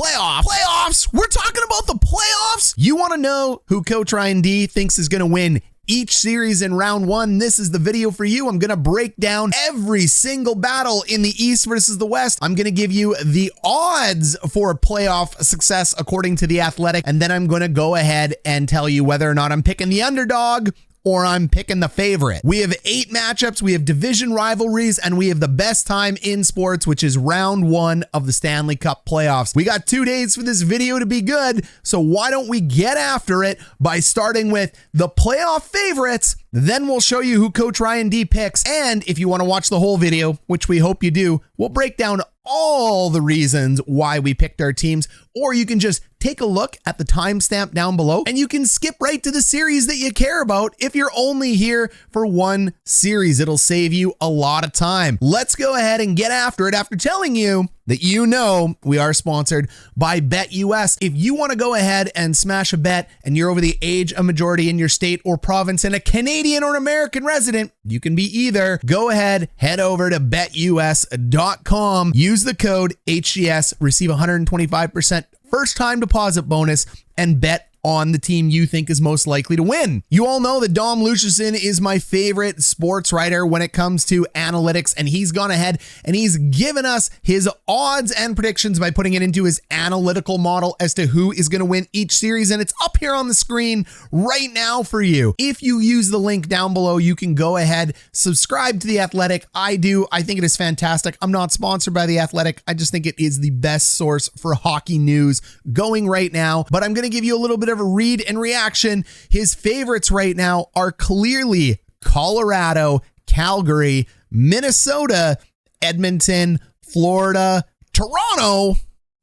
Playoffs? We're talking about the playoffs? You want to know who Coach Ryan D thinks is going to win each series in round one? This is the video for you. I'm going to break down every single battle in the East versus the West. I'm going to give you the odds for playoff success according to The Athletic, and then I'm going to go ahead and tell you whether or not I'm picking the underdog or I'm picking the favorite. We have 8 matchups, we have division rivalries, and we have the best time in sports, which is round one of the Stanley Cup playoffs. We got 2 days for this video to be good, so why don't we get after it by starting with the playoff favorites, then we'll show you who Coach Ryan D picks, and if you want to watch the whole video, which we hope you do, we'll break down all the reasons why we picked our teams, or you can just take a look at the timestamp down below and you can skip right to the series that you care about if you're only here for one series. It'll save you a lot of time. Let's go ahead and get after it after telling you that we are sponsored by BetUS. If you want to go ahead and smash a bet and you're over the age of majority in your state or province and a Canadian or an American resident, you can be either. Go ahead, head over to BetUS.com, use the code HGS, receive 125% first time deposit bonus, and bet on the team you think is most likely to win. You all know that Dom Lucian is my favorite sports writer when it comes to analytics, and he's gone ahead and he's given us his odds and predictions by putting it into his analytical model as to who is going to win each series, and it's up here on the screen right now for you. If you use the link down below, you can go ahead, subscribe to The Athletic. I think it is fantastic. I'm not sponsored by The Athletic. I just think it is the best source for hockey news going right now, but I'm going to give you a little bit of a read and reaction. His favorites right now are clearly Colorado, Calgary, Minnesota, Edmonton, Florida, Toronto,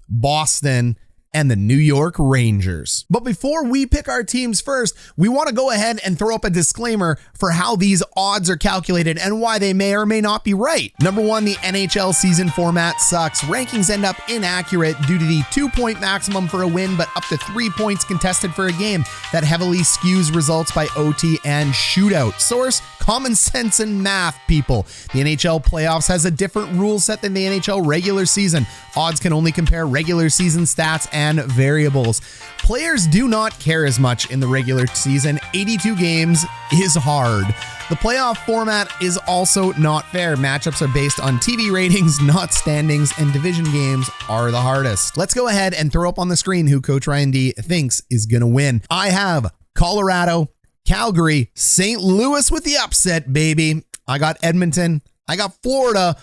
Boston, and the New York Rangers. But before we pick our teams first, we want to go ahead and throw up a disclaimer for how these odds are calculated and why they may or may not be right. Number one, the NHL season format sucks. Rankings end up inaccurate due to the 2-point maximum for a win, but up to 3 points contested for a game. That heavily skews results by OT and shootout. Source, common sense and math, people. The NHL playoffs has a different rule set than the NHL regular season. Odds can only compare regular season stats and variables. Players do not care as much in the regular season. 82 games is hard. The playoff format is also not fair. Matchups are based on TV ratings, not standings, and division games are the hardest. Let's go ahead and throw up on the screen who Coach Ryan D thinks is going to win. I have Colorado, Calgary, St. Louis with the upset, baby. I got Edmonton. I got Florida.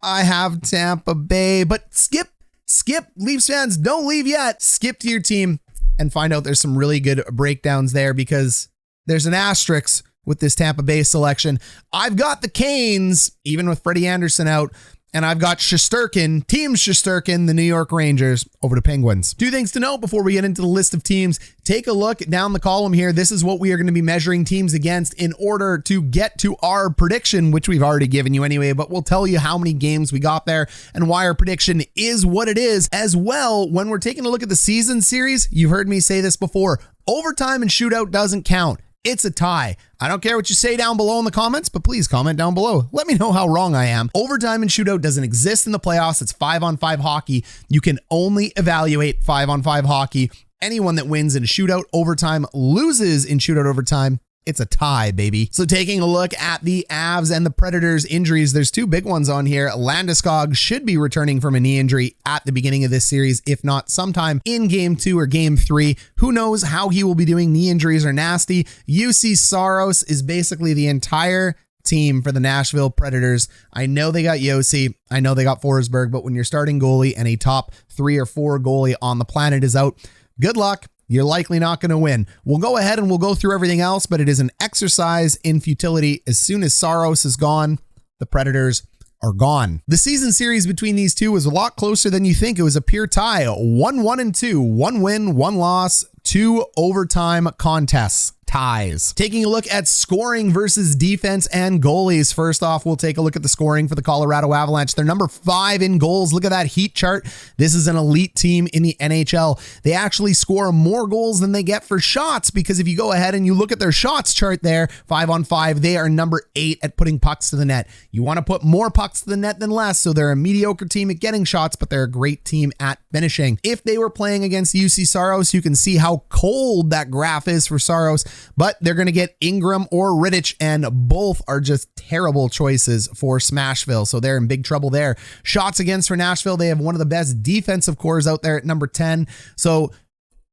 I have Tampa Bay, but skip, Leafs fans, don't leave yet. Skip to your team and find out there's some really good breakdowns there because there's an asterisk with this Tampa Bay selection. I've got the Canes, even with Freddie Anderson out, and I've got Team Shesterkin, the New York Rangers, over to Penguins. 2 things to note before we get into the list of teams. Take a look down the column here. This is what we are going to be measuring teams against in order to get to our prediction, which we've already given you anyway, but we'll tell you how many games we got there and why our prediction is what it is. As well, when we're taking a look at the season series, you've heard me say this before, overtime and shootout doesn't count. It's a tie. I don't care what you say down below in the comments, but please comment down below. Let me know how wrong I am. Overtime and shootout doesn't exist in the playoffs. It's 5-on-5 hockey. You can only evaluate 5-on-5 hockey. Anyone that wins in a shootout overtime loses in shootout overtime. It's a tie, baby. So taking a look at the Avs and the Predators injuries, there's 2 big ones on here. Landeskog should be returning from a knee injury at the beginning of this series, if not sometime in game 2 or game 3. Who knows how he will be doing? Knee injuries are nasty. UC Saros is basically the entire team for the Nashville Predators. I know they got Yossi. I know they got Forsberg, but when you're starting goalie and a top 3 or 4 goalie on the planet is out, good luck. You're likely not going to win. We'll go ahead and we'll go through everything else, but it is an exercise in futility. As soon as Saros is gone, the Predators are gone. The season series between these two was a lot closer than you think. It was a pure tie, 1-1-2, 1 win, 1 loss, 2 overtime contests. ties. Taking a look at scoring versus defense and goalies. First off, we'll take a look at the scoring for the Colorado Avalanche. They're number 5 in goals. Look at that heat chart. This is an elite team in the NHL. They actually score more goals than they get for shots, because if you go ahead and you look at their shots chart there, 5-on-5, they are number 8 at putting pucks to the net. You want to put more pucks to the net than less, so they're a mediocre team at getting shots, but they're a great team at finishing. If they were playing against UC Saros, you can see how cold that graph is for Saros, but they're going to get Ingram or Rittich, and both are just terrible choices for Smashville, so they're in big trouble there. Shots against for Nashville, they have one of the best defensive cores out there at number 10, so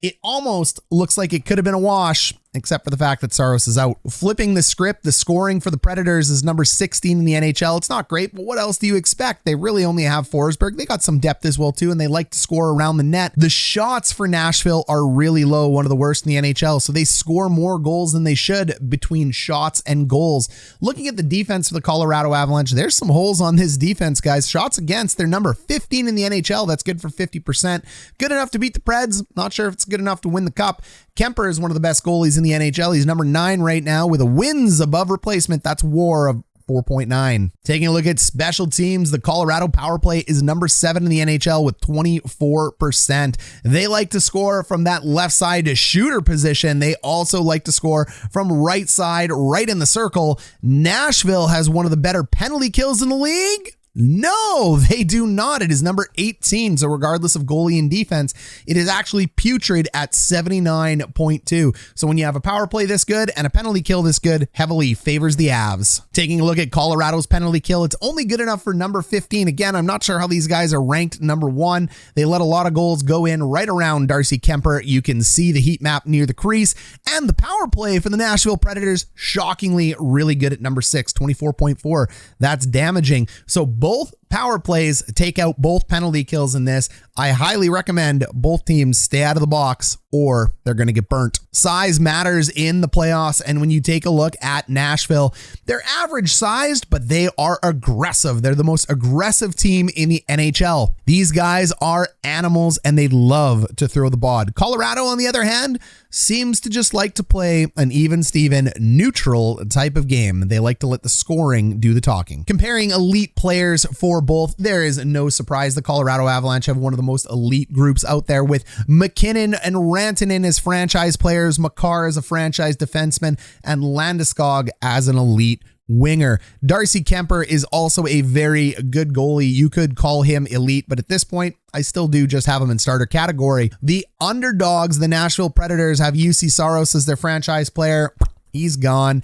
it almost looks like it could have been a wash, except for the fact that Saros is out. Flipping the script, the scoring for the Predators is number 16 in the NHL. It's not great, but what else do you expect? They really only have Forsberg. They got some depth as well too, and they like to score around the net. The shots for Nashville are really low, one of the worst in the NHL, so they score more goals than they should between shots and goals. Looking at the defense for the Colorado Avalanche, there's some holes on this defense, guys. Shots against, they're number 15 in the NHL. That's good for 50%. Good enough to beat the Preds. Not sure if it's good enough to win the Cup. Kemper is one of the best goalies in the NHL. He's number 9 right now with a wins above replacement. That's WAR of 4.9. Taking a look at special teams, the Colorado power play is number 7 in the NHL with 24%. They like to score from that left side shooter position. They also like to score from right side, right in the circle. Nashville has one of the better penalty kills in the league. No, they do not. It is number 18. So regardless of goalie and defense, it is actually putrid at 79.2. So when you have a power play this good and a penalty kill this good, heavily favors the Avs. Taking a look at Colorado's penalty kill, it's only good enough for number 15. Again, I'm not sure how these guys are ranked number 1. They let a lot of goals go in right around Darcy Kemper. You can see the heat map near the crease. And the power play for the Nashville Predators, shockingly really good at number 6, 24.4. That's damaging. So both power plays take out both penalty kills in this. I highly recommend both teams stay out of the box or they're going to get burnt. Size matters in the playoffs, and when you take a look at Nashville, they're average sized, but they are aggressive. They're the most aggressive team in the NHL. These guys are animals and they love to throw the bod. Colorado, on the other hand, seems to just like to play an even-steven, neutral type of game. They like to let the scoring do the talking. Comparing elite players for both, there is no surprise the Colorado Avalanche have one of the most elite groups out there, with McKinnon and Rantanen as franchise players, Makar as a franchise defenseman, and Landeskog as an elite winger. Darcy Kemper is also a very good goalie. You could call him elite, but at this point, I still do just have him in starter category. The Underdogs, the Nashville Predators, have UC Saros as their franchise player. He's gone.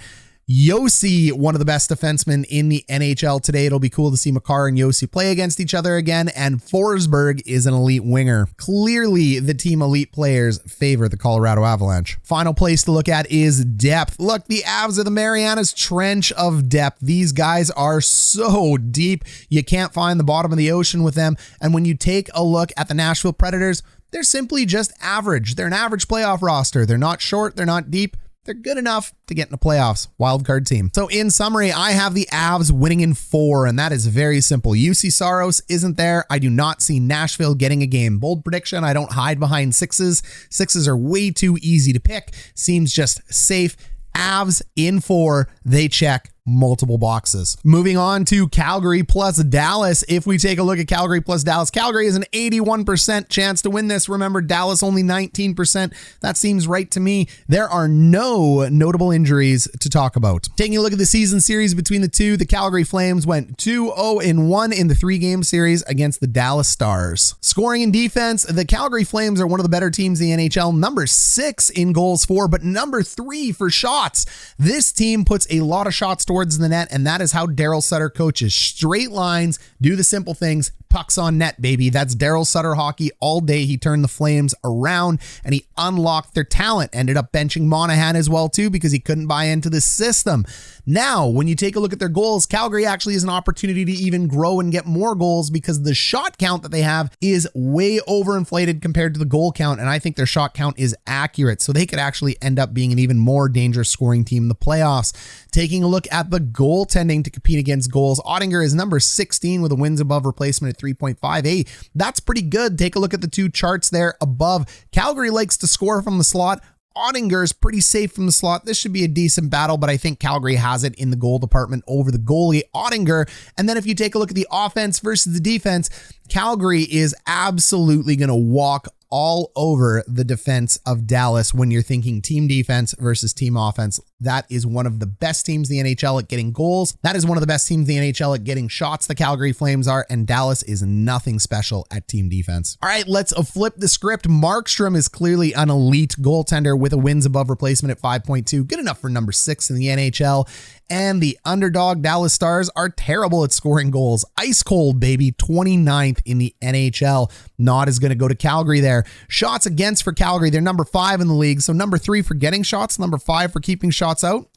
Yossi, one of the best defensemen in the NHL today. It'll be cool to see Makar and Yossi play against each other again. And Forsberg is an elite winger. Clearly, the team elite players favor the Colorado Avalanche. Final place to look at is depth. Look, the Avs are the Marianas Trench of depth. These guys are so deep. You can't find the bottom of the ocean with them. And when you take a look at the Nashville Predators, they're simply just average. They're an average playoff roster. They're not short. They're not deep. They're good enough to get in the playoffs. Wildcard team. So in summary, I have the Avs winning in 4, and that is very simple. UC Saros isn't there. I do not see Nashville getting a game. Bold prediction, I don't hide behind 6s. 6s are way too easy to pick. Seems just safe. Avs in 4, they check multiple boxes. Moving on to Calgary plus Dallas. If we take a look at Calgary plus Dallas, Calgary is an 81% chance to win this. Remember, Dallas only 19%. That seems right to me. There are no notable injuries to talk about. Taking a look at the season series between the two, the Calgary Flames went 2-0-1 in the 3-game series against the Dallas Stars. Scoring and defense, the Calgary Flames are one of the better teams in the NHL, number 6 in goals for, but number 3 for shots. This team puts a lot of shots towards the net, and that is how Daryl Sutter coaches. Straight lines, do the simple things, pucks on net, baby. That's Daryl Sutter hockey all day. He turned the Flames around and he unlocked their talent. Ended up benching Monahan as well too because he couldn't buy into the system. Now, when you take a look at their goals, Calgary actually has an opportunity to even grow and get more goals because the shot count that they have is way overinflated compared to the goal count, and I think their shot count is accurate, so they could actually end up being an even more dangerous scoring team in the playoffs. Taking a look at the goaltending to compete against goals, Ottinger is number 16 with a wins above replacement at 3.5. Hey, that's pretty good. Take a look at the two charts there above. Calgary likes to score from the slot. Ottinger's pretty safe from the slot. This should be a decent battle, but I think Calgary has it in the goal department over the goalie, Ottinger. And then if you take a look at the offense versus the defense, Calgary is absolutely going to walk all over the defense of Dallas when you're thinking team defense versus team offense. That is one of the best teams in the NHL at getting goals. That is one of the best teams in the NHL at getting shots, the Calgary Flames are, and Dallas is nothing special at team defense. All right, let's flip the script. Markstrom is clearly an elite goaltender with a wins above replacement at 5.2. Good enough for number 6 in the NHL. And the underdog Dallas Stars are terrible at scoring goals. Ice cold, baby. 29th in the NHL. Nod is going to go to Calgary there. Shots against for Calgary. They're number 5 in the league. So number 3 for getting shots, number 5 for keeping shots out.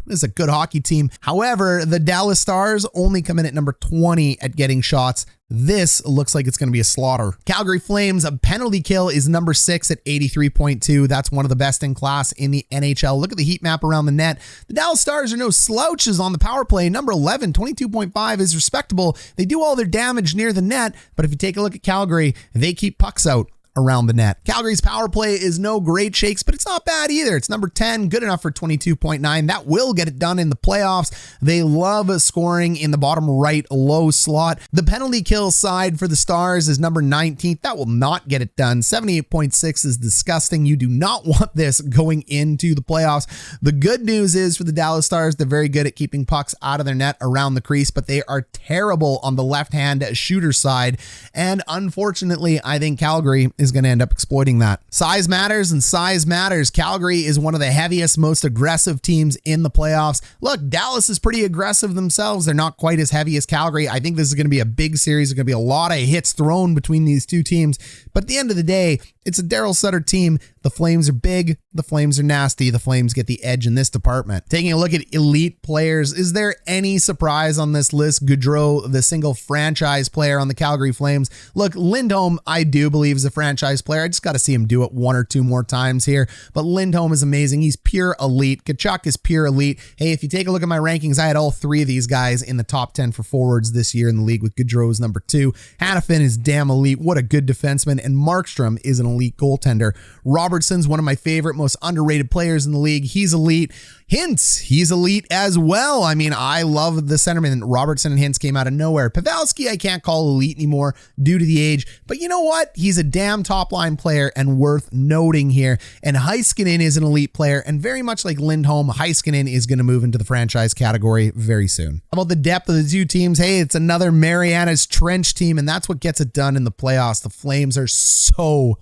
This is a good hockey team. However, the Dallas Stars only come in at number 20 at getting shots. This looks like it's going to be a slaughter. Calgary Flames, a penalty kill is number 6 at 83.2. That's one of the best in class in the NHL. Look at the heat map around the net. The Dallas Stars are no slouches on the power play. Number 11, 22.5 is respectable. They do all their damage near the net, but if you take a look at Calgary, they keep pucks out around the net. Calgary's power play is no great shakes, but it's not bad either. It's number 10, good enough for 22.9. That will get it done in the playoffs. They love scoring in the bottom right low slot. The penalty kill side for the Stars is number 19th. That will not get it done. 78.6 is disgusting. You do not want this going into the playoffs. The good news is for the Dallas Stars, they're very good at keeping pucks out of their net around the crease, but they are terrible on the left-hand shooter side. And unfortunately, I think Calgary is going to end up exploiting that. Size matters, and size matters. Calgary is one of the heaviest, most aggressive teams in the playoffs. Look, Dallas is pretty aggressive themselves. They're not quite as heavy as Calgary. I think this is going to be a big series. There's going to be a lot of hits thrown between these two teams. But at the end of the day, it's a Daryl Sutter team. The Flames are big. The Flames are nasty. The Flames get the edge in this department. Taking a look at elite players, is there any surprise on this list? Gaudreau, the single franchise player on the Calgary Flames. Look, Lindholm, I do believe is a franchise player. I just got to see him do it 1 or 2 more times here. But Lindholm is amazing. He's pure elite. Tkachuk is pure elite. Hey, if you take a look at my rankings, I had all 3 of these guys in the top 10 for forwards this year in the league, with Gaudreau's number 2. Hannafin is damn elite. What a good defenseman. And Markstrom is an elite goaltender. Robertson's one of my favorite, most underrated players in the league. He's elite. Hintz, he's elite as well. I mean, I love the centerman. Robertson and Hintz came out of nowhere. Pavelski, I can't call elite anymore due to the age, but you know what? He's a damn top line player and worth noting here. And Heiskanen is an elite player, and very much like Lindholm, Heiskanen is going to move into the franchise category very soon. How about the depth of the two teams? Hey, it's another Mariana's Trench team, and that's what gets it done in the playoffs. The Flames are so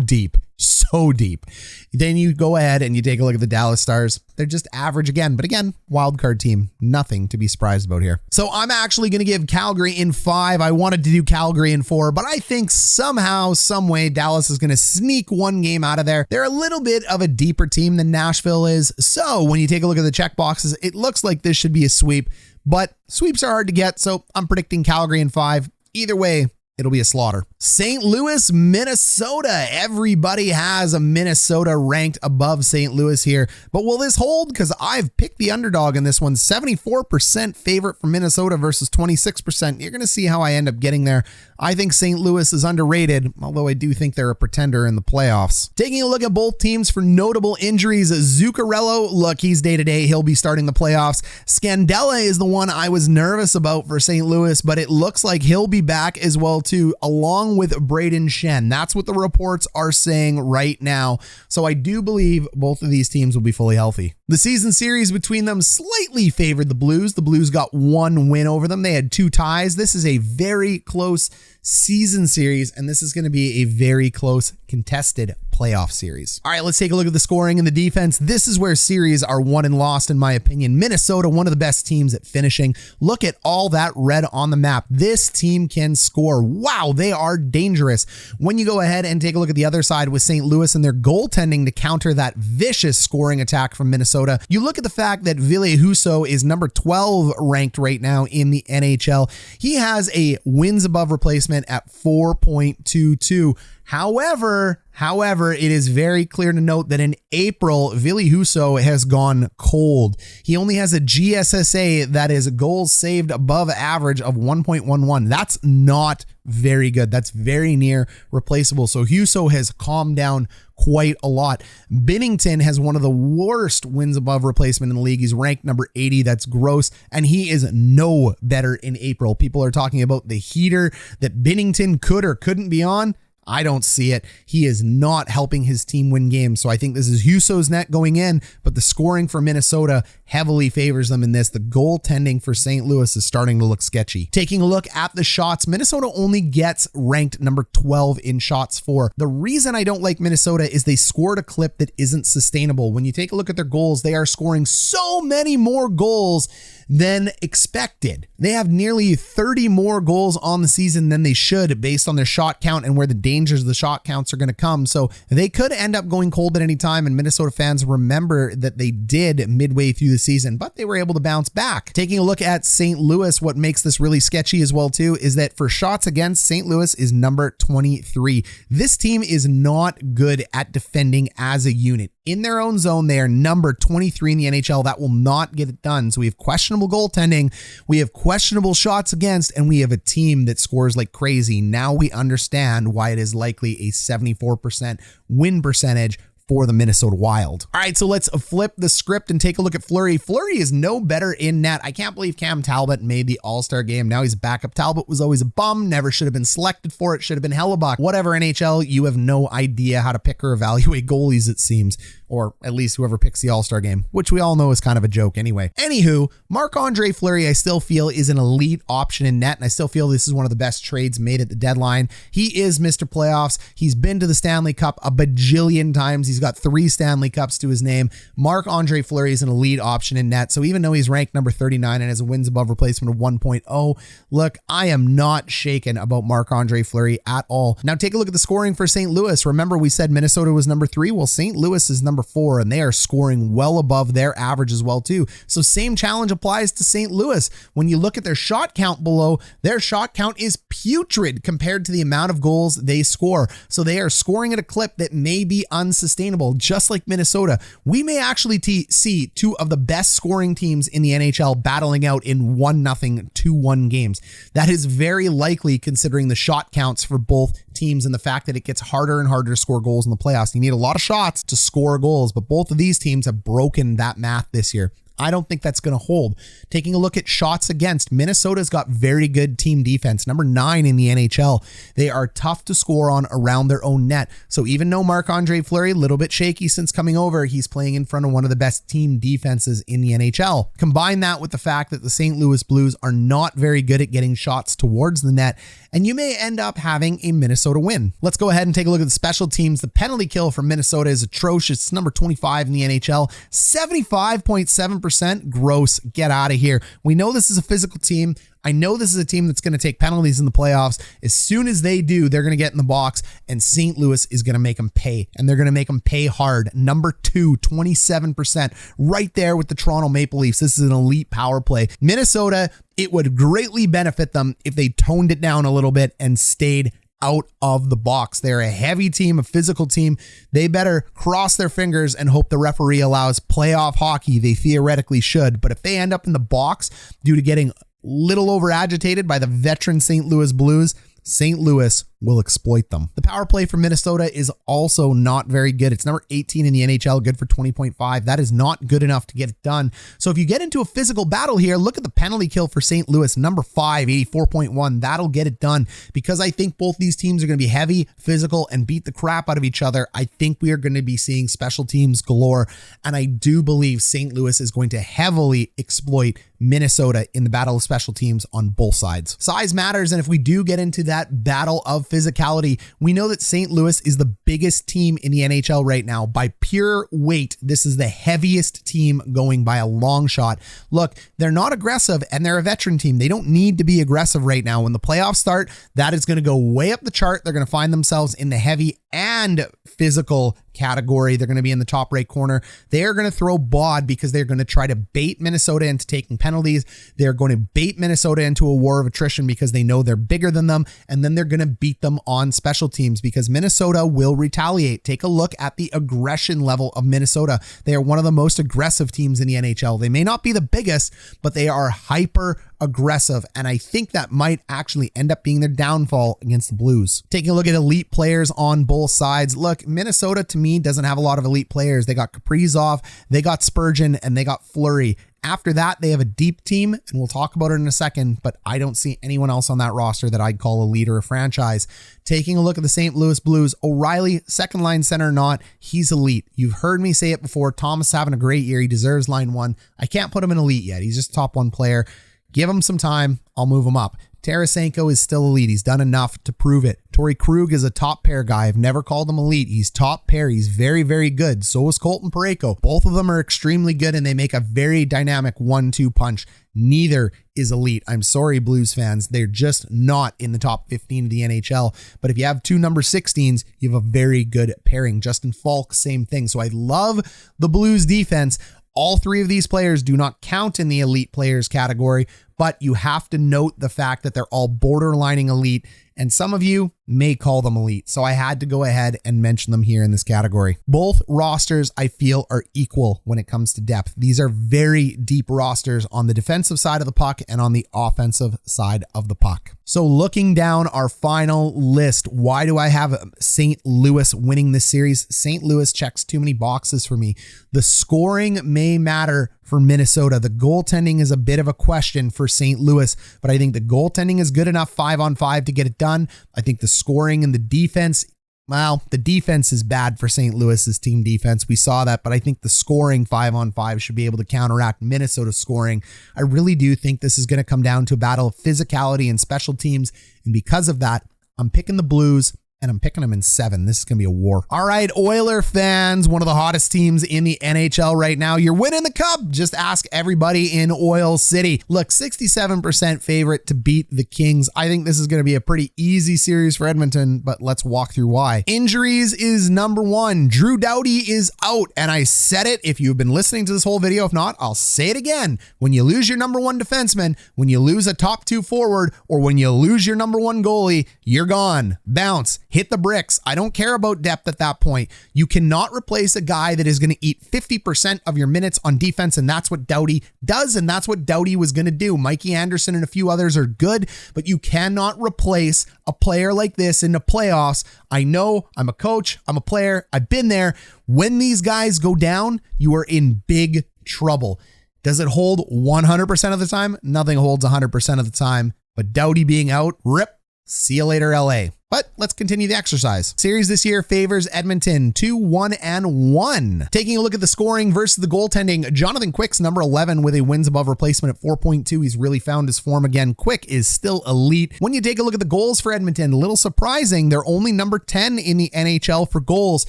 deep. So deep. Then you go ahead and you take a look at the Dallas Stars. They're just average again, but again, wild card team. Nothing to be surprised about here. So I'm actually going to give Calgary in 5. I wanted to do Calgary in 4, but I think somehow, some way, Dallas is going to sneak one game out of there. They're a little bit of a deeper team than Nashville is. So when you take a look at the check boxes, it looks like this should be a sweep, but sweeps are hard to get. So I'm predicting Calgary in 5. Either way, it'll be a slaughter. St. Louis, Minnesota. Everybody has a Minnesota ranked above St. Louis here. But will this hold? Because I've picked the underdog in this one. 74% favorite for Minnesota versus 26%. You're going to see how I end up getting there. I think St. Louis is underrated, although I do think they're a pretender in the playoffs. Taking a look at both teams for notable injuries, Zuccarello, look, he's day-to-day. He'll be starting the playoffs. Scandella is the one I was nervous about for St. Louis, but it looks like he'll be back as well too, along with Braden Shen. That's what the reports are saying right now. So I do believe both of these teams will be fully healthy. The season series between them slightly favored the Blues. The Blues got 1 win over them. They had 2 ties. This is a very close season series, and this is going to be a very close contested playoff series. All right, let's take a look at the scoring and the defense. This is where series are won and lost, in my opinion. Minnesota, one of the best teams at finishing. Look at all that red on the map. This team can score. Wow, they are dangerous. When you go ahead and take a look at the other side with St. Louis and their goaltending to counter that vicious scoring attack from Minnesota, you look at the fact that Ville Husso is number 12 ranked right now in the NHL. He has a wins above replacement at 4.22. However, However, it is very clear to note that in April, Ville Husso has gone cold. He only has a GSSA, that is goals saved above average, of 1.11. That's not very good. That's very near replaceable. So Husso has calmed down quite a lot. Binnington has one of the worst wins above replacement in the league. He's ranked number 80. That's gross. And he is no better in April. People are talking about the heater that Binnington could or couldn't be on. I don't see it. He is not helping his team win games. So I think this is Husso's net going in, but the scoring for Minnesota heavily favors them in this. The goaltending for St. Louis is starting to look sketchy. Taking a look at the shots, Minnesota only gets ranked number 12 in shots for. The reason I don't like Minnesota is they scored a clip that isn't sustainable. When you take a look at their goals, they are scoring so many more goals than expected. They have nearly 30 more goals on the season than they should based on their shot count and where the dangers of the shot counts are going to come. So they could end up going cold at any time, and Minnesota fans remember that they did midway through the season, but they were able to bounce back. Taking a look at St. Louis, what makes this really sketchy as well too is that for shots against, St. Louis is number 23. This team is not good at defending as a unit. In their own zone, they are number 23 in the NHL. That will not get it done. So we have questionable goaltending, we have questionable shots against, and we have a team that scores like crazy. Now we understand why it is likely a 74% win percentage for the Minnesota Wild. All right, so let's flip the script and take a look at Fleury. Fleury is no better in net. I can't believe Cam Talbot made the All-Star game. Now he's backup. Talbot was always a bum, never should have been selected for it, should have been Hellebuck. Whatever, NHL, you have no idea how to pick or evaluate goalies, it seems. Or at least whoever picks the All-Star game, which we all know is kind of a joke anyway. Anywho, Marc-Andre Fleury, I still feel, is an elite option in net, and I still feel this is one of the best trades made at the deadline. He is Mr. Playoffs. He's been to the Stanley Cup a bajillion times. He's got 3 Stanley Cups to his name. Marc-Andre Fleury is an elite option in net, so even though he's ranked number 39 and has a wins above replacement of 1.0, look, I am not shaken about Marc-Andre Fleury at all. Now take a look at the scoring for St. Louis. Remember we said Minnesota was number 3? Well, St. Louis is number 4, and they are scoring well above their average as well too. So same challenge applies to St. Louis. When you look at their shot count below, their shot count is putrid compared to the amount of goals they score. So they are scoring at a clip that may be unsustainable, just like Minnesota. We may actually see 2 of the best scoring teams in the NHL battling out in 1-0, 2-1 games. That is very likely considering the shot counts for both teams and the fact that it gets harder and harder to score goals in the playoffs. You need a lot of shots to score goals, but both of these teams have broken that math this year. I don't think that's going to hold. Taking a look at shots against, Minnesota's got very good team defense, number 9 in the NHL. They are tough to score on around their own net. So even though Marc-Andre Fleury, a little bit shaky since coming over, he's playing in front of one of the best team defenses in the NHL. Combine that with the fact that the St. Louis Blues are not very good at getting shots towards the net, and you may end up having a Minnesota win. Let's go ahead and take a look at the special teams. The penalty kill from Minnesota is atrocious. It's number 25 in the NHL, 75.7%. Gross. Get out of here. We know this is a physical team. I know this is a team that's going to take penalties in the playoffs. As soon as they do, they're going to get in the box, and St. Louis is going to make them pay, and they're going to make them pay hard. Number 2, 27%, right there with the Toronto Maple Leafs. This is an elite power play. Minnesota, it would greatly benefit them if they toned it down a little bit and stayed out of the box. They're a heavy team, a physical team. They better cross their fingers and hope the referee allows playoff hockey. They theoretically should, but if they end up in the box due to getting little over agitated by the veteran St. Louis Blues, St. Louis will exploit them. The power play for Minnesota is also not very good. It's number 18 in the NHL, good for 20.5. That is not good enough to get it done. So if you get into a physical battle here, look at the penalty kill for St. Louis, number 5, 84.1. That'll get it done because I think both these teams are going to be heavy, physical, and beat the crap out of each other. I think we are going to be seeing special teams galore, and I do believe St. Louis is going to heavily exploit Minnesota in the battle of special teams on both sides. Size matters, and if we do get into that battle of physicality, we know that St. Louis is the biggest team in the NHL right now. By pure weight, this is the heaviest team going by a long shot. Look, they're not aggressive, and they're a veteran team. They don't need to be aggressive right now. When the playoffs start, that is going to go way up the chart. They're going to find themselves in the heavy and physical category. They're going to be in the top right corner. They are going to throw bod because they're going to try to bait Minnesota into taking penalties penalties. They're going to bait Minnesota into a war of attrition because they know they're bigger than them, and then they're going to beat them on special teams because Minnesota will retaliate. Take a look at the aggression level of Minnesota. They are one of the most aggressive teams in the NHL. They may not be the biggest, but they are hyper aggressive, and I think that might actually end up being their downfall against the Blues. Taking a look at elite players on both sides. Look, Minnesota to me doesn't have a lot of elite players. They got Kaprizov, they got Spurgeon, and they got Fleury. After that, they have a deep team, and we'll talk about it in a second, but I don't see anyone else on that roster that I'd call a leader or a franchise. Taking a look at the St. Louis Blues, O'Reilly, second line center or not, he's elite. You've heard me say it before. Thomas having a great year. He deserves line one. I can't put him in elite yet. He's just a top one player. Give him some time. I'll move him up. Tarasenko is still elite. He's done enough to prove it. Torrey Krug is a top pair guy. I've never called him elite. He's top pair. He's very, very good. So is Colton Parayko. Both of them are extremely good, and they make a very dynamic 1-2 punch. Neither is elite. I'm sorry, Blues fans. They're just not in the top 15 of the NHL. But if you have two number 16s, you have a very good pairing. Justin Falk, same thing. So I love the Blues defense. All three of these players do not count in the elite players category, but you have to note the fact that they're all borderlining elite, and some of you may call them elite. So I had to go ahead and mention them here in this category. Both rosters, I feel, are equal when it comes to depth. These are very deep rosters on the defensive side of the puck and on the offensive side of the puck. So looking down our final list, why do I have St. Louis winning this series? St. Louis checks too many boxes for me. The scoring may matter for Minnesota. The goaltending is a bit of a question for St. Louis, but I think the goaltending is good enough 5-on-5 to get it done. I think the scoring and the defense, well, the defense is bad for St. Louis's team defense. We saw that, but I think the scoring 5-on-5 should be able to counteract Minnesota's scoring. I really do think this is going to come down to a battle of physicality and special teams, and because of that, I'm picking the Blues, and I'm picking them in 7. This is going to be a war. All right, Oiler fans, one of the hottest teams in the NHL right now. You're winning the cup. Just ask everybody in Oil City. Look, 67% favorite to beat the Kings. I think this is going to be a pretty easy series for Edmonton, but let's walk through why. Injuries is number one. Drew Doughty is out, and I said it if you've been listening to this whole video. If not, I'll say it again. When you lose your number one defenseman, when you lose a top 2 forward, or when you lose your number one goalie, you're gone. Bounce. Hit the bricks. I don't care about depth at that point. You cannot replace a guy that is going to eat 50% of your minutes on defense, and that's what Doughty does, and that's what Doughty was going to do. Mikey Anderson and a few others are good, but you cannot replace a player like this in the playoffs. I know, I'm a coach, I'm a player, I've been there. When these guys go down, you are in big trouble. Does it hold 100% of the time? Nothing holds 100% of the time, but Doughty being out, rip, see you later, LA. But let's continue the exercise. Series this year favors Edmonton 2-1-1. Taking a look at the scoring versus the goaltending, Jonathan Quick's number 11 with a wins above replacement at 4.2. He's really found his form again. Quick is still elite. When you take a look at the goals for Edmonton, a little surprising. They're only number 10 in the NHL for goals.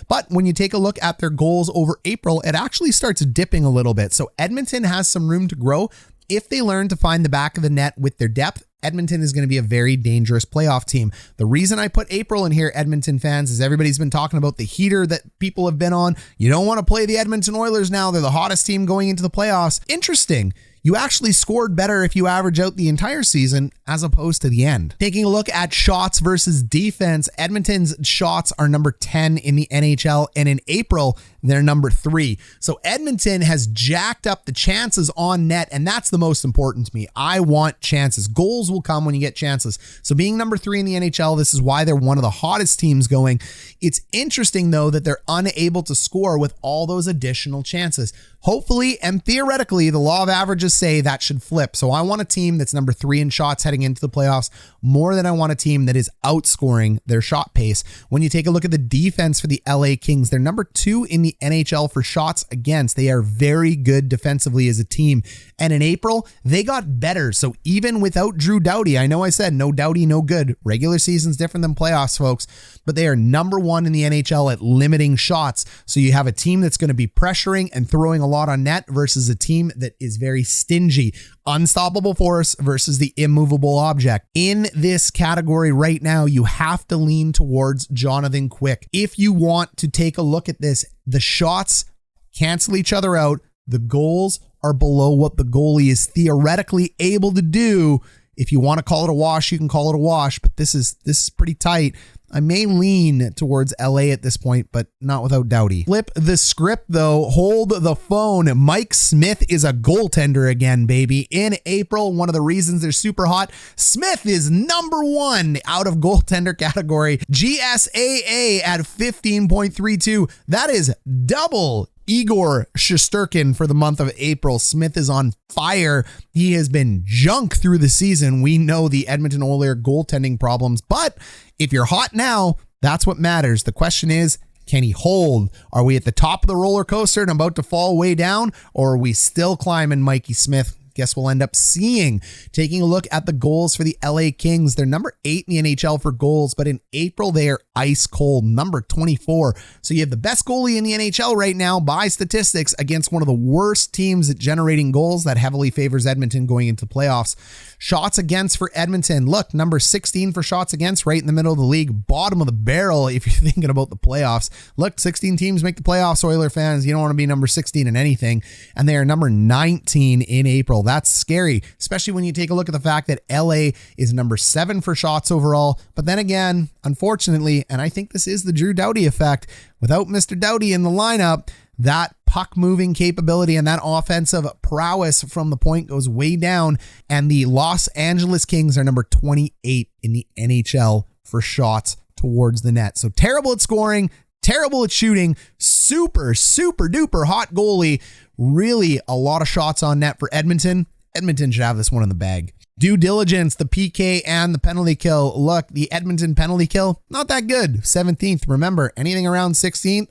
But when you take a look at their goals over April, it actually starts dipping a little bit. So Edmonton has some room to grow. If they learn to find the back of the net with their depth, Edmonton is going to be a very dangerous playoff team. The reason I put April in here, Edmonton fans, is everybody's been talking about the heater that people have been on. You don't want to play the Edmonton Oilers now. They're the hottest team going into the playoffs. Interesting. You actually scored better if you average out the entire season as opposed to the end. Taking a look at shots versus defense, Edmonton's shots are number 10 in the NHL, and in April, they're number 3. So Edmonton has jacked up the chances on net, and that's the most important to me. I want chances. Goals will come when you get chances. So being number 3 in the NHL, this is why they're one of the hottest teams going. It's interesting, though, that they're unable to score with all those additional chances. Hopefully, and theoretically, the law of averages say that should flip. So I want a team that's number 3 in shots heading into the playoffs more than I want a team that is outscoring their shot pace. When you take a look at the defense for the LA Kings, they're number 2 in the NHL for shots against. They are very good defensively as a team. And in April, they got better. So even without Drew Doughty, I know I said no Doughty, no good. Regular season's different than playoffs, folks, but they are number 1 in the NHL at limiting shots. So you have a team that's going to be pressuring and throwing a lot on net versus a team that is very stingy. Unstoppable force versus the immovable object. In this category right now, you have to lean towards Jonathan Quick. If you want to take a look at this, the shots cancel each other out. The goals are below what the goalie is theoretically able to do. If you want to call it a wash, you can call it a wash, but this is pretty tight. I may lean towards LA at this point, but not without Doughty. Flip the script though. Hold the phone. Mike Smith is a goaltender again, baby. In April, one of the reasons they're super hot, Smith is number one out of goaltender category. GSAA at 15.32. That is double Igor Shesterkin for the month of April. Smith is on fire. He has been junk through the season. We know the Edmonton Oilers goaltending problems, but if you're hot now, that's what matters. The question is, can he hold? Are we at the top of the roller coaster and about to fall way down, or are we still climbing, Mikey Smith? Guess we'll end up seeing. Taking a look at the goals for the LA Kings. They're number 8 in the NHL for goals, but in April, they are ice cold, number 24. So you have the best goalie in the NHL right now by statistics against one of the worst teams at generating goals. That heavily favors Edmonton going into playoffs. Shots against for Edmonton. Look, number 16 for shots against, right in the middle of the league, bottom of the barrel if you're thinking about the playoffs. Look, 16 teams make the playoffs, Oiler fans. You don't want to be number 16 in anything. And they are number 19 in April. That's scary, especially when you take a look at the fact that LA is number 7 for shots overall. But then again, unfortunately, and I think this is the Drew Doughty effect, without Mr. Doughty in the lineup, that puck moving capability and that offensive prowess from the point goes way down. And the Los Angeles Kings are number 28 in the NHL for shots towards the net. So terrible at scoring, terrible at shooting, super duper hot goalie. Really a lot of shots on net for Edmonton. Edmonton should have this one in the bag. Due diligence, the PK and the penalty kill. Look, the Edmonton penalty kill, not that good. 17th. Remember, anything around 16th?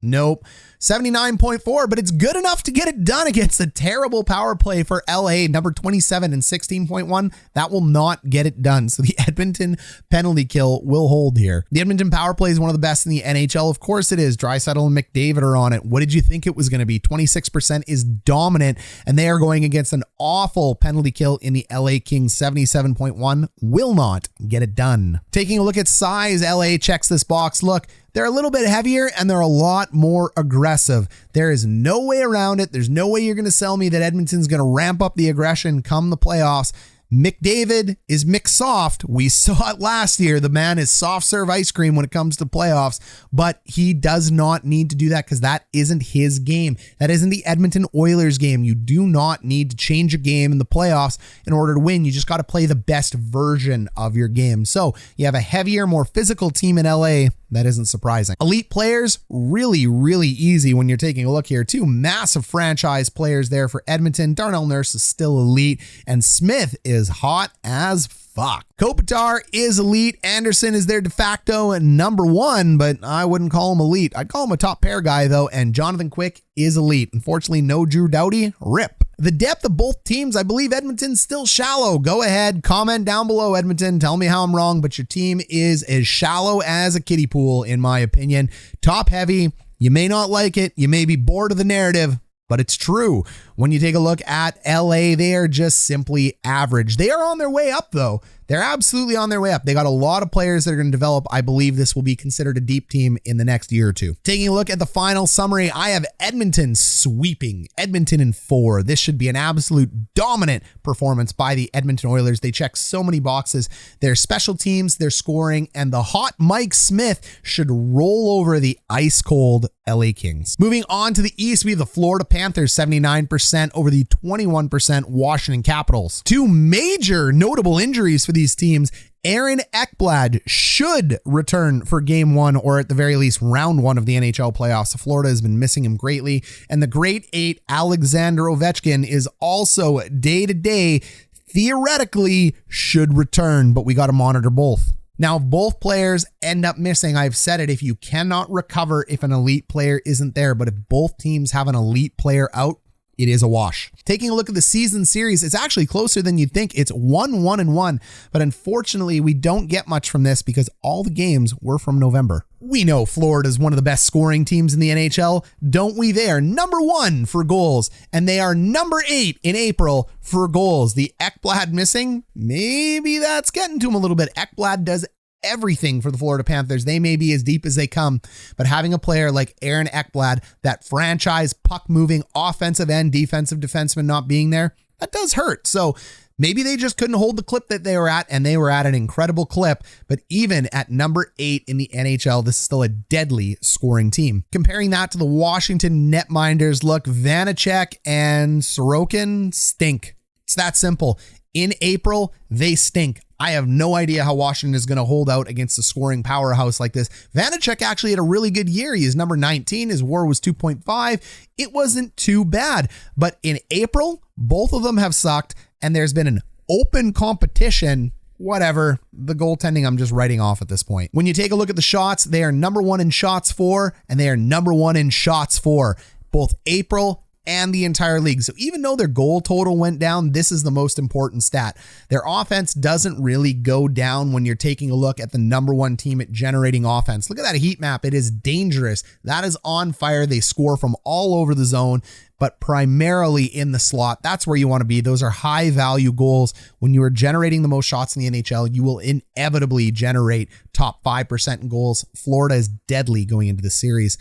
Nope. 79.4, but it's good enough to get it done against a terrible power play for LA, number 27 and 16.1. That will not get it done. So the Edmonton penalty kill will hold here. The Edmonton power play is one of the best in the NHL. Of course it is. Draisaitl and McDavid are on it. What did you think it was going to be? 26% is dominant, and they are going against an awful penalty kill in the LA Kings. 77.1 will not get it done. Taking a look at size, LA checks this box. Look, they're a little bit heavier and they're a lot more aggressive. There is no way around it. There's no way you're going to sell me that Edmonton's going to ramp up the aggression come the playoffs. McDavid is McSoft. We saw it last year. The man is soft serve ice cream when it comes to playoffs, but he does not need to do that because that isn't his game. That isn't the Edmonton Oilers game. You do not need to change a game in the playoffs in order to win. You just got to play the best version of your game. So you have a heavier, more physical team in LA. That isn't surprising. Elite players, really easy when you're taking a look here. 2 massive franchise players there for Edmonton. Darnell Nurse is still elite, and Smith is hot as fuck. Kopitar is elite. Anderson is their de facto number 1, but I wouldn't call him elite. I'd call him a top pair guy though, and Jonathan Quick is elite. Unfortunately, no Drew Doughty. RIP. The depth of both teams, I believe Edmonton's still shallow. Go ahead, comment down below, Edmonton. Tell me how I'm wrong, but your team is as shallow as a kiddie pool, in my opinion. Top heavy. You may not like it. You may be bored of the narrative, but it's true. When you take a look at LA, they are just simply average. They are on their way up, though. They're absolutely on their way up. They got a lot of players that are going to develop. I believe this will be considered a deep team in the next year or two. Taking a look at the final summary, I have Edmonton sweeping. Edmonton in 4. This should be an absolute dominant performance by the Edmonton Oilers. They check so many boxes. Their special teams, their scoring, and the hot Mike Smith should roll over the ice cold LA Kings. Moving on to the East, we have the Florida Panthers, 79% over the 21% Washington Capitals. 2 major notable injuries for these teams. Aaron Ekblad should return for game 1 or at the very least round 1 of the NHL playoffs. Florida has been missing him greatly. And the great 8, Alexander Ovechkin, is also day-to-day theoretically should return, but we got to monitor both. Now, if both players end up missing, I've said it, if you cannot recover if an elite player isn't there, but if both teams have an elite player out, it is a wash. Taking a look at the season series, it's actually closer than you'd think. It's 1-1-1, but unfortunately, we don't get much from this because all the games were from November. We know Florida is one of the best scoring teams in the NHL, don't we? They are number 1 for goals, and they are number 8 in April for goals. The Ekblad missing, maybe that's getting to him a little bit. Ekblad does everything for the Florida Panthers. They may be as deep as they come, but having a player like Aaron Ekblad, that franchise puck-moving offensive and defensive defenseman not being there, that does hurt. So maybe they just couldn't hold the clip that they were at, and they were at an incredible clip. But even at number 8 in the NHL, this is still a deadly scoring team. Comparing that to the Washington netminders, look, Vanacek and Sorokin stink. It's that simple. In April, they stink. I have no idea how Washington is going to hold out against a scoring powerhouse like this. Vanacek actually had a really good year. He is number 19. His WAR was 2.5. It wasn't too bad. But in April, both of them have sucked, and there's been an open competition. Whatever. The goaltending, I'm just writing off at this point. When you take a look at the shots, they are number 1 in shots for, and they are number 1 in shots for both April and the entire league. So even though their goal total went down, this is the most important stat. Their offense doesn't really go down when you're taking a look at the number 1 team at generating offense. Look at that heat map. It is dangerous. That is on fire. They score from all over the zone, but primarily in the slot. That's where you want to be. Those are high value goals. When you are generating the most shots in the NHL, you will inevitably generate top 5% in goals. Florida is deadly going into the series.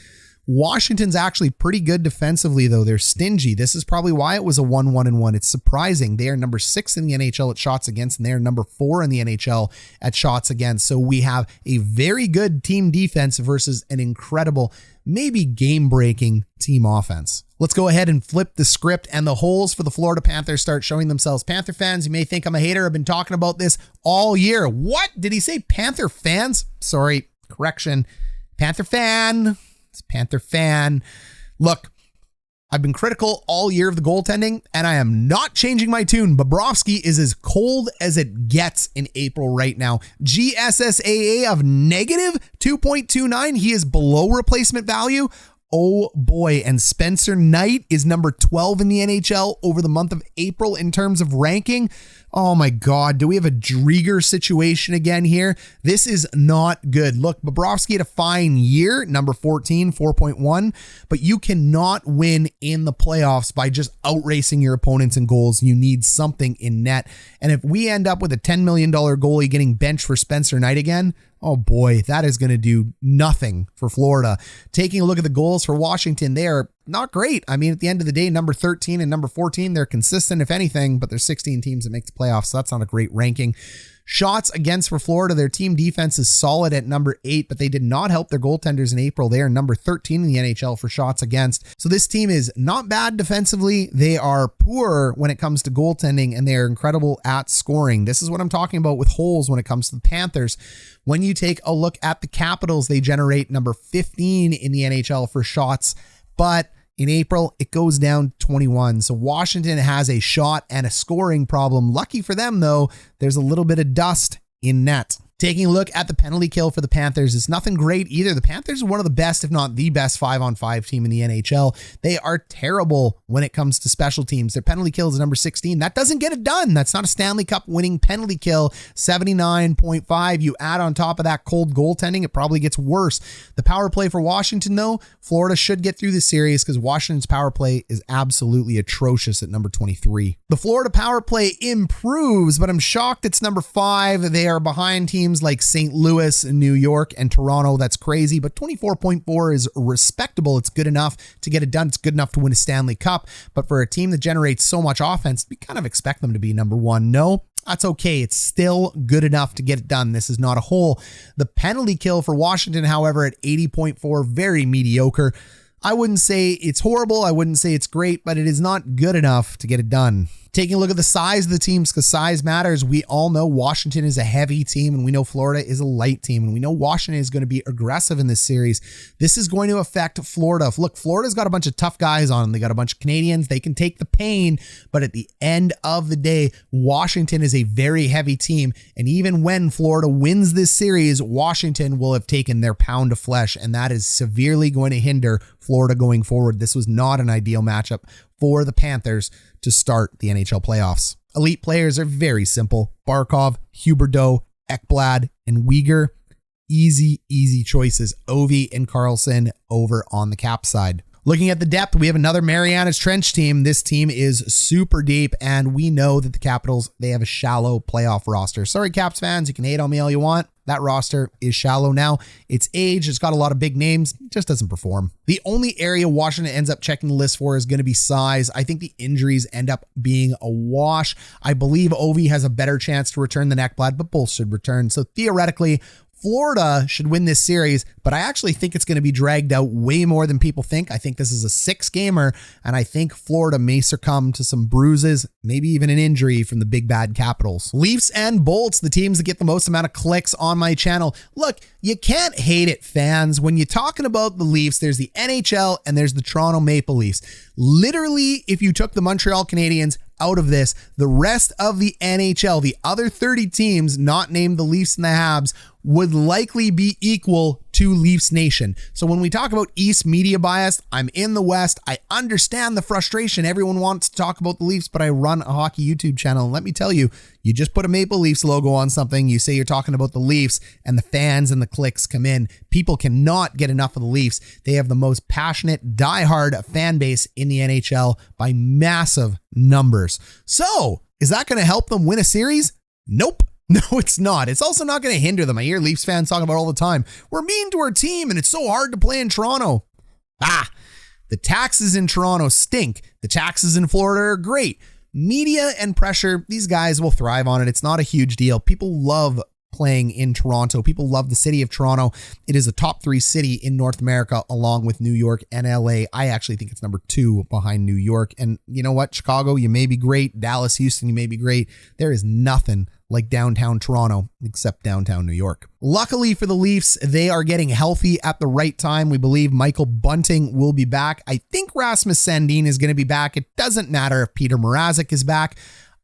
Washington's actually pretty good defensively, though. They're stingy. This is probably why it was a 1-1-1. It's surprising. They are number 6 in the NHL at shots against, and they are number 4 in the NHL at shots against. So we have a very good team defense versus an incredible, maybe game-breaking team offense. Let's go ahead and flip the script, and the holes for the Florida Panthers start showing themselves. Panther fans, you may think I'm a hater. I've been talking about this all year. What? Did he say Panther fans? Sorry, correction. Panther fan. It's Panther fan. Look, I've been critical all year of the goaltending, and I am not changing my tune. Bobrovsky is as cold as it gets in April right now. GSSAA of negative 2.29. He is below replacement value. Oh boy. And Spencer Knight is number 12 in the NHL over the month of April in terms of ranking. Oh my God. Do we have a Drieger situation again here? This is not good. Look, Bobrovsky had a fine year, number 14, 4.1, but you cannot win in the playoffs by just outracing your opponents in goals. You need something in net. And if we end up with a $10 million goalie getting benched for Spencer Knight again, oh boy, that is going to do nothing for Florida. Taking a look at the goals for Washington, they are not great. I mean, at the end of the day, number 13 and number 14, they're consistent, if anything, but there's 16 teams that make the playoffs, so that's not a great ranking. Shots against for Florida, their team defense is solid at number 8, but they did not help their goaltenders in April. They are number 13 in the NHL for shots against. So this team is not bad defensively. They are poor when it comes to goaltending, and they are incredible at scoring. This is what I'm talking about with holes when it comes to the Panthers. When you take a look at the Capitals, they generate number 15 in the NHL for shots, but in April, it goes down 21. So Washington has a shot and a scoring problem. Lucky for them, though, there's a little bit of dust in net. Taking a look at the penalty kill for the Panthers, it's nothing great either. The Panthers are one of the best, if not the best 5-on-5 team in the NHL. They are terrible when it comes to special teams. Their penalty kill is number 16. That doesn't get it done. That's not a Stanley Cup winning penalty kill. 79.5. You add on top of that cold goaltending, it probably gets worse. The power play for Washington, though, Florida should get through the series because Washington's power play is absolutely atrocious at number 23. The Florida power play improves, but I'm shocked it's number 5. They are behind teams like St. Louis, New York, and Toronto. That's crazy, but 24.4 is respectable. It's good enough to get it done. It's good enough to win a Stanley Cup, but for a team that generates so much offense, we kind of expect them to be number 1. No, that's okay. It's still good enough to get it done. This is not a hole. The penalty kill for Washington, however, at 80.4, very mediocre. I wouldn't say it's horrible. I wouldn't say it's great, but it is not good enough to get it done. Taking a look at the size of the teams, because size matters. We all know Washington is a heavy team, and we know Florida is a light team, and we know Washington is going to be aggressive in this series. This is going to affect Florida. Look, Florida's got a bunch of tough guys on them. They got a bunch of Canadians. They can take the pain, but at the end of the day, Washington is a very heavy team, and even when Florida wins this series, Washington will have taken their pound of flesh, and that is severely going to hinder Florida going forward. This was not an ideal matchup for the Panthers to start the NHL playoffs. Elite players are very simple. Barkov, Huberdeau, Ekblad, and Uyghur. Easy choices. Ovi and Carlson over on the Cap side. Looking at the depth, we have another Mariana's Trench team. This team is super deep, and we know that the Capitals, they have a shallow playoff roster. Sorry, Caps fans, you can hate on me all you want. That roster is shallow now. It's aged. It's got a lot of big names. It just doesn't perform. The only area Washington ends up checking the list for is going to be size. I think the injuries end up being a wash. I believe Ovi has a better chance to return than Ekblad, but both should return. So theoretically, Florida should win this series, but I actually think it's going to be dragged out way more than people think. I think this is a 6-gamer, and I think Florida may succumb to some bruises, maybe even an injury from the big bad Capitals. Leafs and Bolts, the teams that get the most amount of clicks on my channel. Look, you can't hate it, fans. When you're talking about the Leafs, there's the NHL and there's the Toronto Maple Leafs. Literally, if you took the Montreal Canadiens out of this, the rest of the NHL, the other 30 teams not named the Leafs and the Habs, would likely be equal to Leafs Nation. So when we talk about East media bias, I'm in the West. I understand the frustration. Everyone wants to talk about the Leafs, but I run a hockey YouTube channel. And let me tell you, you just put a Maple Leafs logo on something, you say you're talking about the Leafs, and the fans and the clicks come in. People cannot get enough of the Leafs. They have the most passionate, diehard fan base in the NHL by massive numbers. So is that going to help them win a series? Nope. No, it's not. It's also not going to hinder them. I hear Leafs fans talking about all the time, we're mean to our team and it's so hard to play in Toronto. The taxes in Toronto stink. The taxes in Florida are great. Media and pressure, these guys will thrive on it. It's not a huge deal. People love playing in Toronto. People love the city of Toronto. It is a top 3 city in North America, along with New York and LA. I actually think it's number 2 behind New York. And you know what? Chicago, you may be great. Dallas, Houston, you may be great. There is nothing like downtown Toronto, except downtown New York. Luckily for the Leafs, they are getting healthy at the right time. We believe Michael Bunting will be back. I think Rasmus Sandin is going to be back. It doesn't matter if Peter Mrazek is back.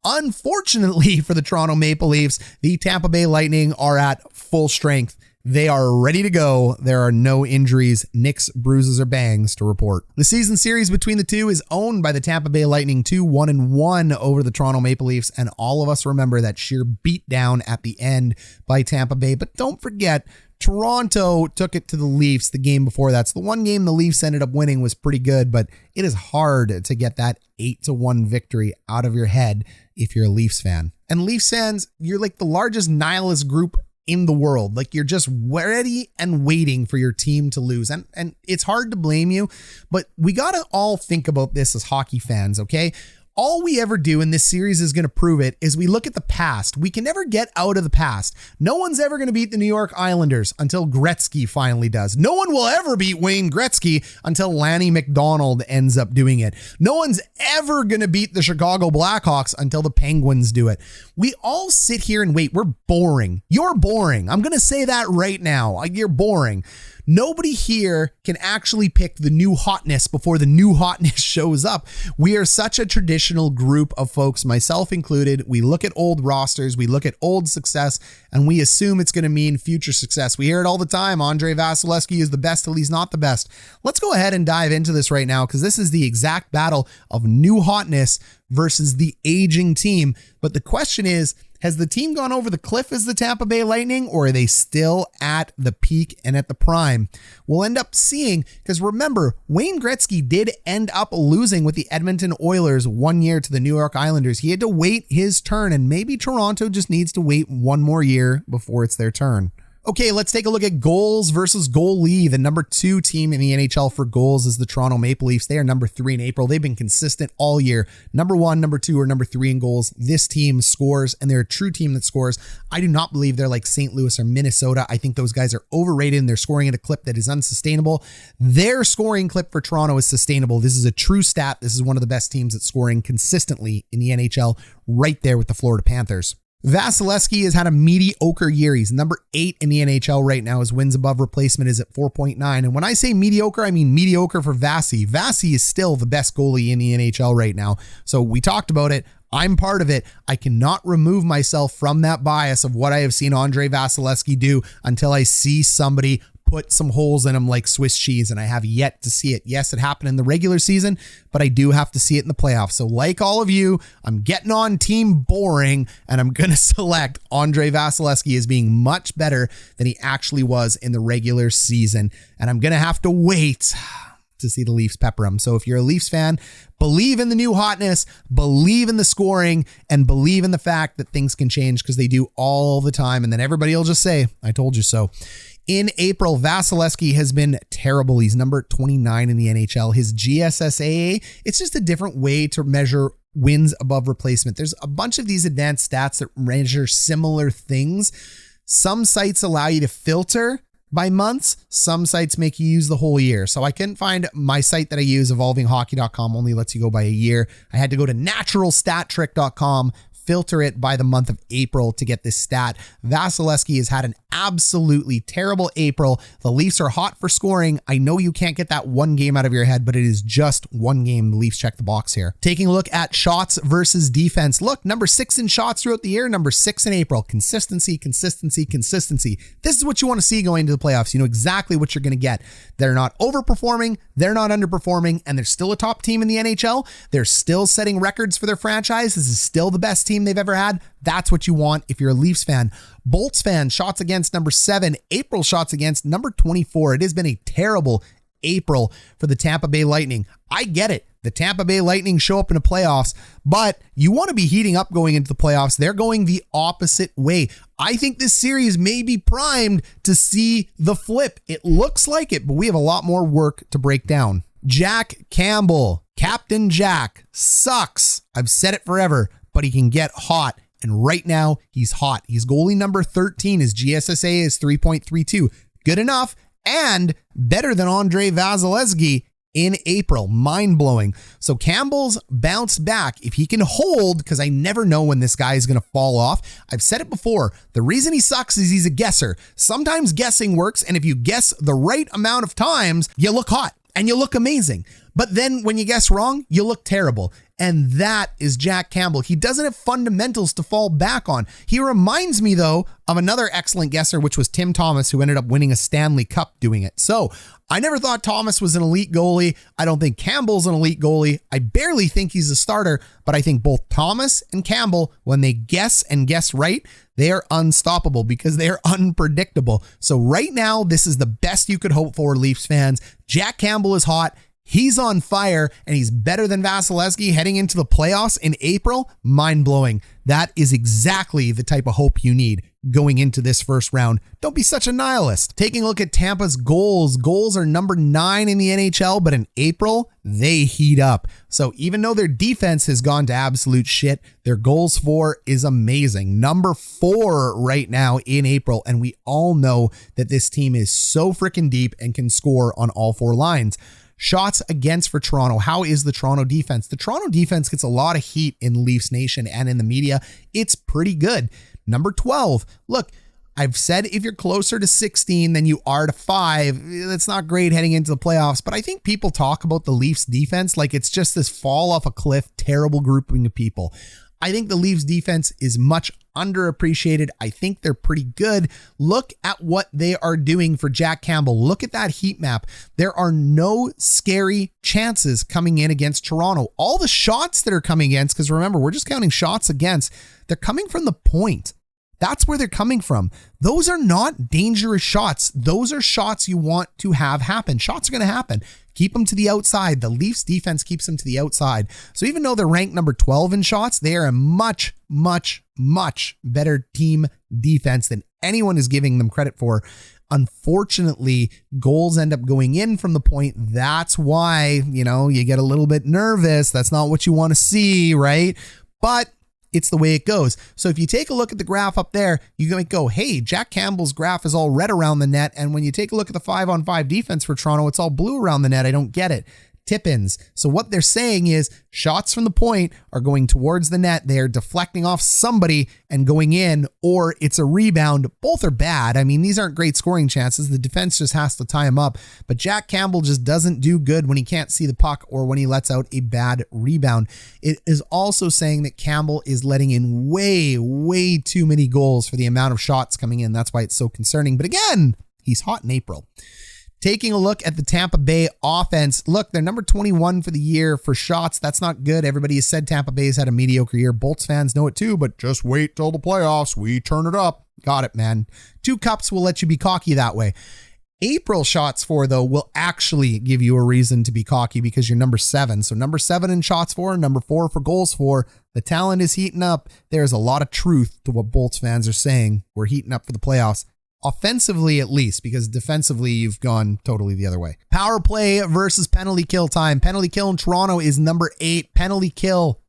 Unfortunately for the Toronto Maple Leafs, the Tampa Bay Lightning are at full strength. They are ready to go. There are no injuries, nicks, bruises, or bangs to report. The season series between the two is owned by the Tampa Bay Lightning 2-1-1 over the Toronto Maple Leafs, and all of us remember that sheer beatdown at the end by Tampa Bay. But don't forget, Toronto took it to the Leafs the game before that. So the one game the Leafs ended up winning was pretty good, but it is hard to get that 8-1 victory out of your head if you're a Leafs fan. And Leafs fans, you're like the largest nihilist group in the world. Like, you're just ready and waiting for your team to lose. And it's hard to blame you, but we got to all think about this as hockey fans, okay? All we ever do, and this series is going to prove it, is we look at the past. We can never get out of the past. No one's ever going to beat the New York Islanders until Gretzky finally does. No one will ever beat Wayne Gretzky until Lanny McDonald ends up doing it. No one's ever going to beat the Chicago Blackhawks until the Penguins do it. We all sit here and wait. We're boring. You're boring. I'm going to say that right now. You're boring. Nobody here can actually pick the new hotness before the new hotness shows up. We are such a traditional group of folks, myself included. We look at old rosters, we look at old success, and we assume it's going to mean future success. We hear it all the time. Andrei Vasilevsky is the best till he's not the best. Let's go ahead and dive into this right now, because this is the exact battle of new hotness versus the aging team. But the question is, has the team gone over the cliff as the Tampa Bay Lightning, or are they still at the peak and at the prime? We'll end up seeing, because remember, Wayne Gretzky did end up losing with the Edmonton Oilers 1 year to the New York Islanders. He had to wait his turn, and maybe Toronto just needs to wait 1 more year before it's their turn. Okay, let's take a look at goals versus goalie. The number 2 team in the NHL for goals is the Toronto Maple Leafs. They are number 3 in April. They've been consistent all year. Number 1, number 2, or number 3 in goals. This team scores, and they're a true team that scores. I do not believe they're like St. Louis or Minnesota. I think those guys are overrated, and they're scoring at a clip that is unsustainable. Their scoring clip for Toronto is sustainable. This is a true stat. This is one of the best teams that's scoring consistently in the NHL, right there with the Florida Panthers. Vasilevsky has had a mediocre year. He's number 8 in the NHL right now. His wins above replacement is at 4.9. And when I say mediocre, I mean mediocre for Vasi. Vasi is still the best goalie in the NHL right now. So we talked about it. I'm part of it. I cannot remove myself from that bias of what I have seen Andrei Vasilevsky do until I see somebody put some holes in him like Swiss cheese, and I have yet to see it. Yes, it happened in the regular season, but I do have to see it in the playoffs. So like all of you, I'm getting on team boring, and I'm going to select Andrei Vasilevsky as being much better than he actually was in the regular season. And I'm going to have to wait to to see the Leafs pepper them. So if you're a Leafs fan, believe in the new hotness, believe in the scoring, and believe in the fact that things can change, because they do all the time. And then everybody will just say, I told you so. In April, Vasilevsky has been terrible. He's number 29 in the NHL. His GSSAA, it's just a different way to measure wins above replacement. There's a bunch of these advanced stats that measure similar things. Some sites allow you to filter by months. Some sites make you use the whole year. So I couldn't find my site that I use, evolvinghockey.com, only lets you go by a year. I had to go to naturalstattrick.com, filter it by the month of April to get this stat. Vasilevsky has had an absolutely terrible April. The Leafs are hot for scoring. I know you can't get that one game out of your head, but it is just one game. The Leafs check the box here. Taking a look at shots versus defense. Look, number 6 in shots throughout the year, number 6 in April. Consistency, consistency, consistency. This is what you want to see going into the playoffs. You know exactly what you're going to get. They're not overperforming, they're not underperforming, and they're still a top team in the NHL. They're still setting records for their franchise. This is still the best team they've ever had. That's what you want if you're a Leafs fan. Bolts fan, shots against number 7, April shots against number 24. It has been a terrible April for the Tampa Bay Lightning. I get it. The Tampa Bay Lightning show up in the playoffs, but you want to be heating up going into the playoffs. They're going the opposite way. I think this series may be primed to see the flip. It looks like it, but we have a lot more work to break down. Jack Campbell, Captain Jack, sucks. I've said it forever, but he can get hot. And right now, he's hot. He's goalie number 13. His GSSA is 3.32. Good enough and better than Andrei Vasilevsky in April. Mind-blowing. So Campbell's bounced back. If he can hold, because I never know when this guy is going to fall off. I've said it before. The reason he sucks is he's a guesser. Sometimes guessing works, and if you guess the right amount of times, you look hot and you look amazing. But then when you guess wrong, you look terrible. And that is Jack Campbell. He doesn't have fundamentals to fall back on. He reminds me, though, of another excellent guesser, which was Tim Thomas, who ended up winning a Stanley Cup doing it. So I never thought Thomas was an elite goalie. I don't think Campbell's an elite goalie. I barely think he's a starter, but I think both Thomas and Campbell, when they guess and guess right, they are unstoppable because they are unpredictable. So right now, this is the best you could hope for, Leafs fans. Jack Campbell is hot. He's on fire, and he's better than Vasilevsky heading into the playoffs in April. Mind-blowing. That is exactly the type of hope you need going into this first round. Don't be such a nihilist. Taking a look at Tampa's goals. Goals are number 9 in the NHL, but in April, they heat up. So even though their defense has gone to absolute shit, their goals for is amazing. Number 4 right now in April, and we all know that this team is so freaking deep and can score on all 4 lines. Shots against for Toronto. How is the Toronto defense? The Toronto defense gets a lot of heat in Leafs Nation and in the media. It's pretty good. Number 12. Look, I've said if you're closer to 16 than you are to 5, that's not great heading into the playoffs. But I think people talk about the Leafs defense like it's just this fall off a cliff, terrible grouping of people. I think the Leafs defense is much underappreciated. I think they're pretty good. Look at what they are doing for Jack Campbell. Look at that heat map. There are no scary chances coming in against Toronto. All the shots that are coming against, because remember, we're just counting shots against, they're coming from the point. That's where they're coming from. Those are not dangerous shots. Those are shots you want to have happen. Shots are going to happen. Keep them to the outside. The Leafs defense keeps them to the outside. So even though they're ranked number 12 in shots, they are a much, much, much better team defense than anyone is giving them credit for. Unfortunately, goals end up going in from the point. That's why, you get a little bit nervous. That's not what you want to see, right? But it's the way it goes. So if you take a look at the graph up there, you might go, hey, Jack Campbell's graph is all red around the net. And when you take a look at the 5-on-5 defense for Toronto, it's all blue around the net. I don't get it. Tip-ins. So what they're saying is shots from the point are going towards the net. They're deflecting off somebody and going in, or it's a rebound. Both are bad. I mean, these aren't great scoring chances. The defense just has to tie them up. But Jack Campbell just doesn't do good when he can't see the puck or when he lets out a bad rebound. It is also saying that Campbell is letting in way, way too many goals for the amount of shots coming in. That's why it's so concerning. But again, he's hot in April. Taking a look at the Tampa Bay offense. Look, they're number 21 for the year for shots. That's not good. Everybody has said Tampa Bay's had a mediocre year. Bolts fans know it too, but just wait till the playoffs. We turn it up. Got it, man. 2 cups will let you be cocky that way. April shots for, though, will actually give you a reason to be cocky because you're number 7. So number 7 in shots for, number 4 for goals for. The talent is heating up. There's a lot of truth to what Bolts fans are saying. We're heating up for the playoffs. Offensively, at least, because defensively, you've gone totally the other way. Power play versus penalty kill time. Penalty kill in Toronto is number 8. Penalty kill.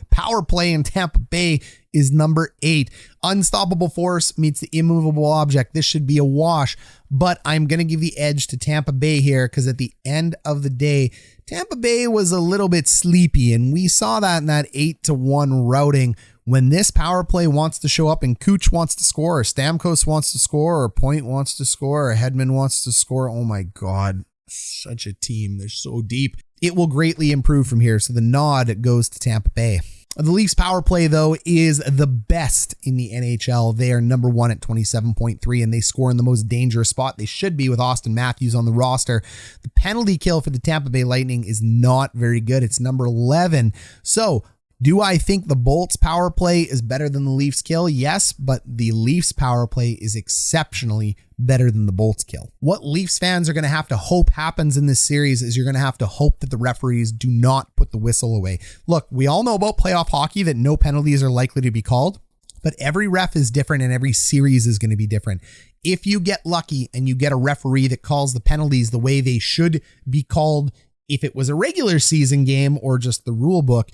Power play in Tampa Bay is number 8. Unstoppable force meets the immovable object. This should be a wash, but I'm going to give the edge to Tampa Bay here because at the end of the day, Tampa Bay was a little bit sleepy, and we saw that in that 8-1 routing. When this power play wants to show up and Cooch wants to score, or Stamkos wants to score, or Point wants to score, or Hedman wants to score, oh my God, such a team. They're so deep. It will greatly improve from here. So the nod goes to Tampa Bay. The Leafs power play, though, is the best in the NHL. They are number 1 at 27.3, and they score in the most dangerous spot they should be with Auston Matthews on the roster. The penalty kill for the Tampa Bay Lightning is not very good. It's number 11. So do I think the Bolts power play is better than the Leafs kill? Yes, but the Leafs power play is exceptionally better than the Bolts kill. What Leafs fans are going to have to hope happens in this series is you're going to have to hope that the referees do not put the whistle away. Look, we all know about playoff hockey that no penalties are likely to be called, but every ref is different and every series is going to be different. If you get lucky and you get a referee that calls the penalties the way they should be called, if it was a regular season game or just the rule book,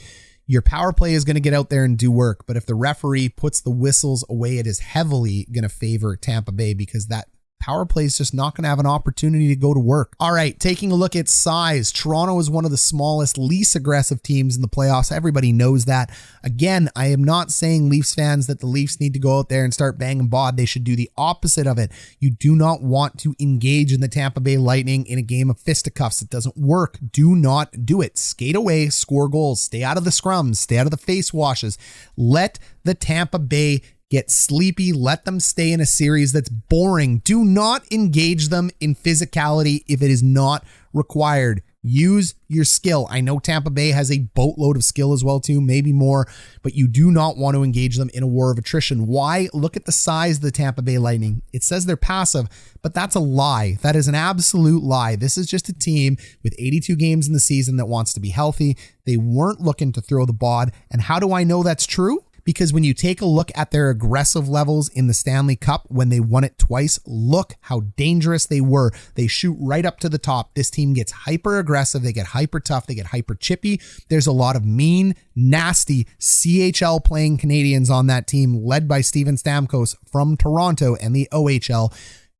your power play is going to get out there and do work. But if the referee puts the whistles away, it is heavily going to favor Tampa Bay because that power play is just not going to have an opportunity to go to work. All right, taking a look at size. Toronto is one of the smallest, least aggressive teams in the playoffs. Everybody knows that. Again, I am not saying Leafs fans that the Leafs need to go out there and start banging bod. They should do the opposite of it. You do not want to engage in the Tampa Bay Lightning in a game of fisticuffs. It doesn't work. Do not do it. Skate away, score goals, stay out of the scrums, stay out of the face washes. Let the Tampa Bay get sleepy. Let them stay in a series that's boring. Do not engage them in physicality if it is not required. Use your skill. I know Tampa Bay has a boatload of skill as well too, maybe more, but you do not want to engage them in a war of attrition. Why? Look at the size of the Tampa Bay Lightning. It says they're passive, but that's a lie. That is an absolute lie. This is just a team with 82 games in the season that wants to be healthy. They weren't looking to throw the bod. And how do I know that's true? Because when you take a look at their aggressive levels in the Stanley Cup when they won it twice, look how dangerous they were. They shoot right up to the top. This team gets hyper aggressive. They get hyper tough. They get hyper chippy. There's a lot of mean, nasty CHL playing Canadians on that team led by Steven Stamkos from Toronto and the OHL.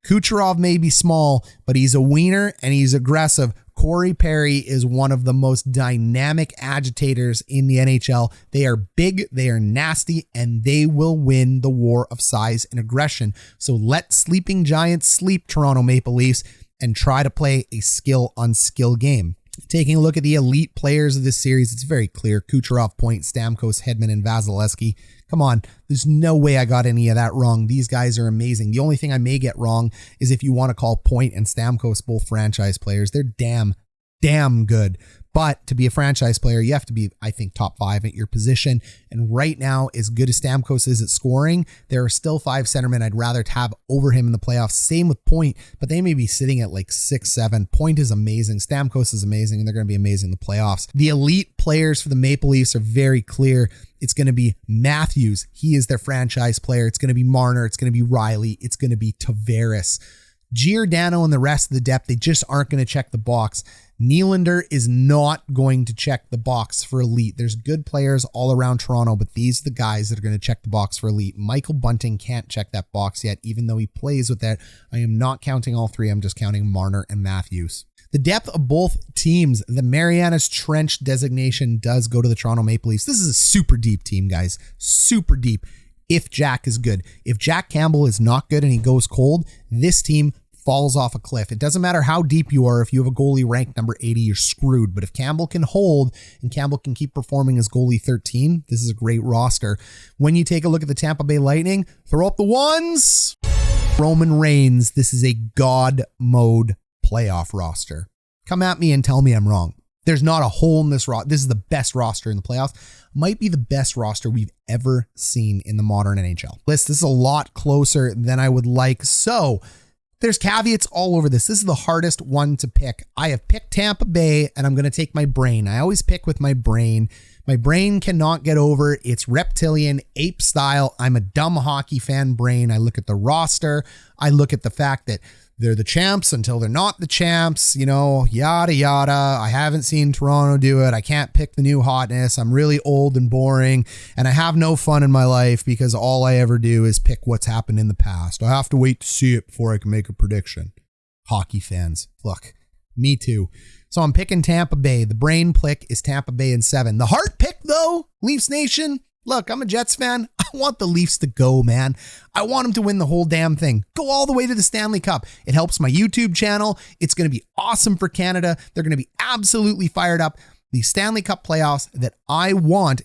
Kucherov may be small, but he's a wiener and he's aggressive. Corey Perry is one of the most dynamic agitators in the NHL. They are big, they are nasty, and they will win the war of size and aggression. So let sleeping giants sleep, Toronto Maple Leafs, and try to play a skill on skill game. Taking a look at the elite players of this series, it's very clear. Kucherov, Point, Stamkos, Hedman, and Vasilevsky. Come on, there's no way I got any of that wrong. These guys are amazing. The only thing I may get wrong is if you want to call Point and Stamkos both franchise players. They're damn good. But to be a franchise player, you have to be, I think, top 5 at your position. And right now, as good as Stamkos is at scoring, there are still 5 centermen I'd rather have over him in the playoffs. Same with Point, but they may be sitting at like 6, 7. Point is amazing. Stamkos is amazing, and they're going to be amazing in the playoffs. The elite players for the Maple Leafs are very clear. It's going to be Matthews. He is their franchise player. It's going to be Marner. It's going to be Riley. It's going to be Tavares. Giordano and the rest of the depth, they just aren't going to check the box. Nylander is not going to check the box for elite. There's good players all around Toronto, but these are the guys that are going to check the box for elite. Michael Bunting can't check that box yet, even though he plays with that. I am not counting all 3. I'm just counting Marner and Matthews. The depth of both teams, the Marianas Trench designation does go to the Toronto Maple Leafs. This is a super deep team, guys. Super deep. If Jack is good. If Jack Campbell is not good and he goes cold, this team falls off a cliff. It doesn't matter how deep you are. If you have a goalie ranked number 80, you're screwed. But if Campbell can hold and Campbell can keep performing as goalie 13, this is a great roster. When you take a look at the Tampa Bay Lightning, throw up the ones. Roman Reigns, this is a God mode playoff roster. Come at me and tell me I'm wrong. There's not a hole in this roster. This is the best roster in the playoffs. Might be the best roster we've ever seen in the modern NHL. This is a lot closer than I would like. So There's caveats all over this. This is the hardest one to pick. I have picked Tampa Bay, and I'm going to take my brain. I always pick with my brain. My brain cannot get over its reptilian ape style. I'm a dumb hockey fan brain. I look at the roster. I look at the fact that they're the champs until they're not the champs, yada, yada. I haven't seen Toronto do it. I can't pick the new hotness. I'm really old and boring, and I have no fun in my life because all I ever do is pick what's happened in the past. I have to wait to see it before I can make a prediction. Hockey fans, look, me too. So I'm picking Tampa Bay. The brain pick is Tampa Bay in 7. The heart pick, though, Leafs Nation. Look, I'm a Jets fan. I want the Leafs to go, man. I want them to win the whole damn thing. Go all the way to the Stanley Cup. It helps my YouTube channel. It's going to be awesome for Canada. They're going to be absolutely fired up. The Stanley Cup playoffs that I want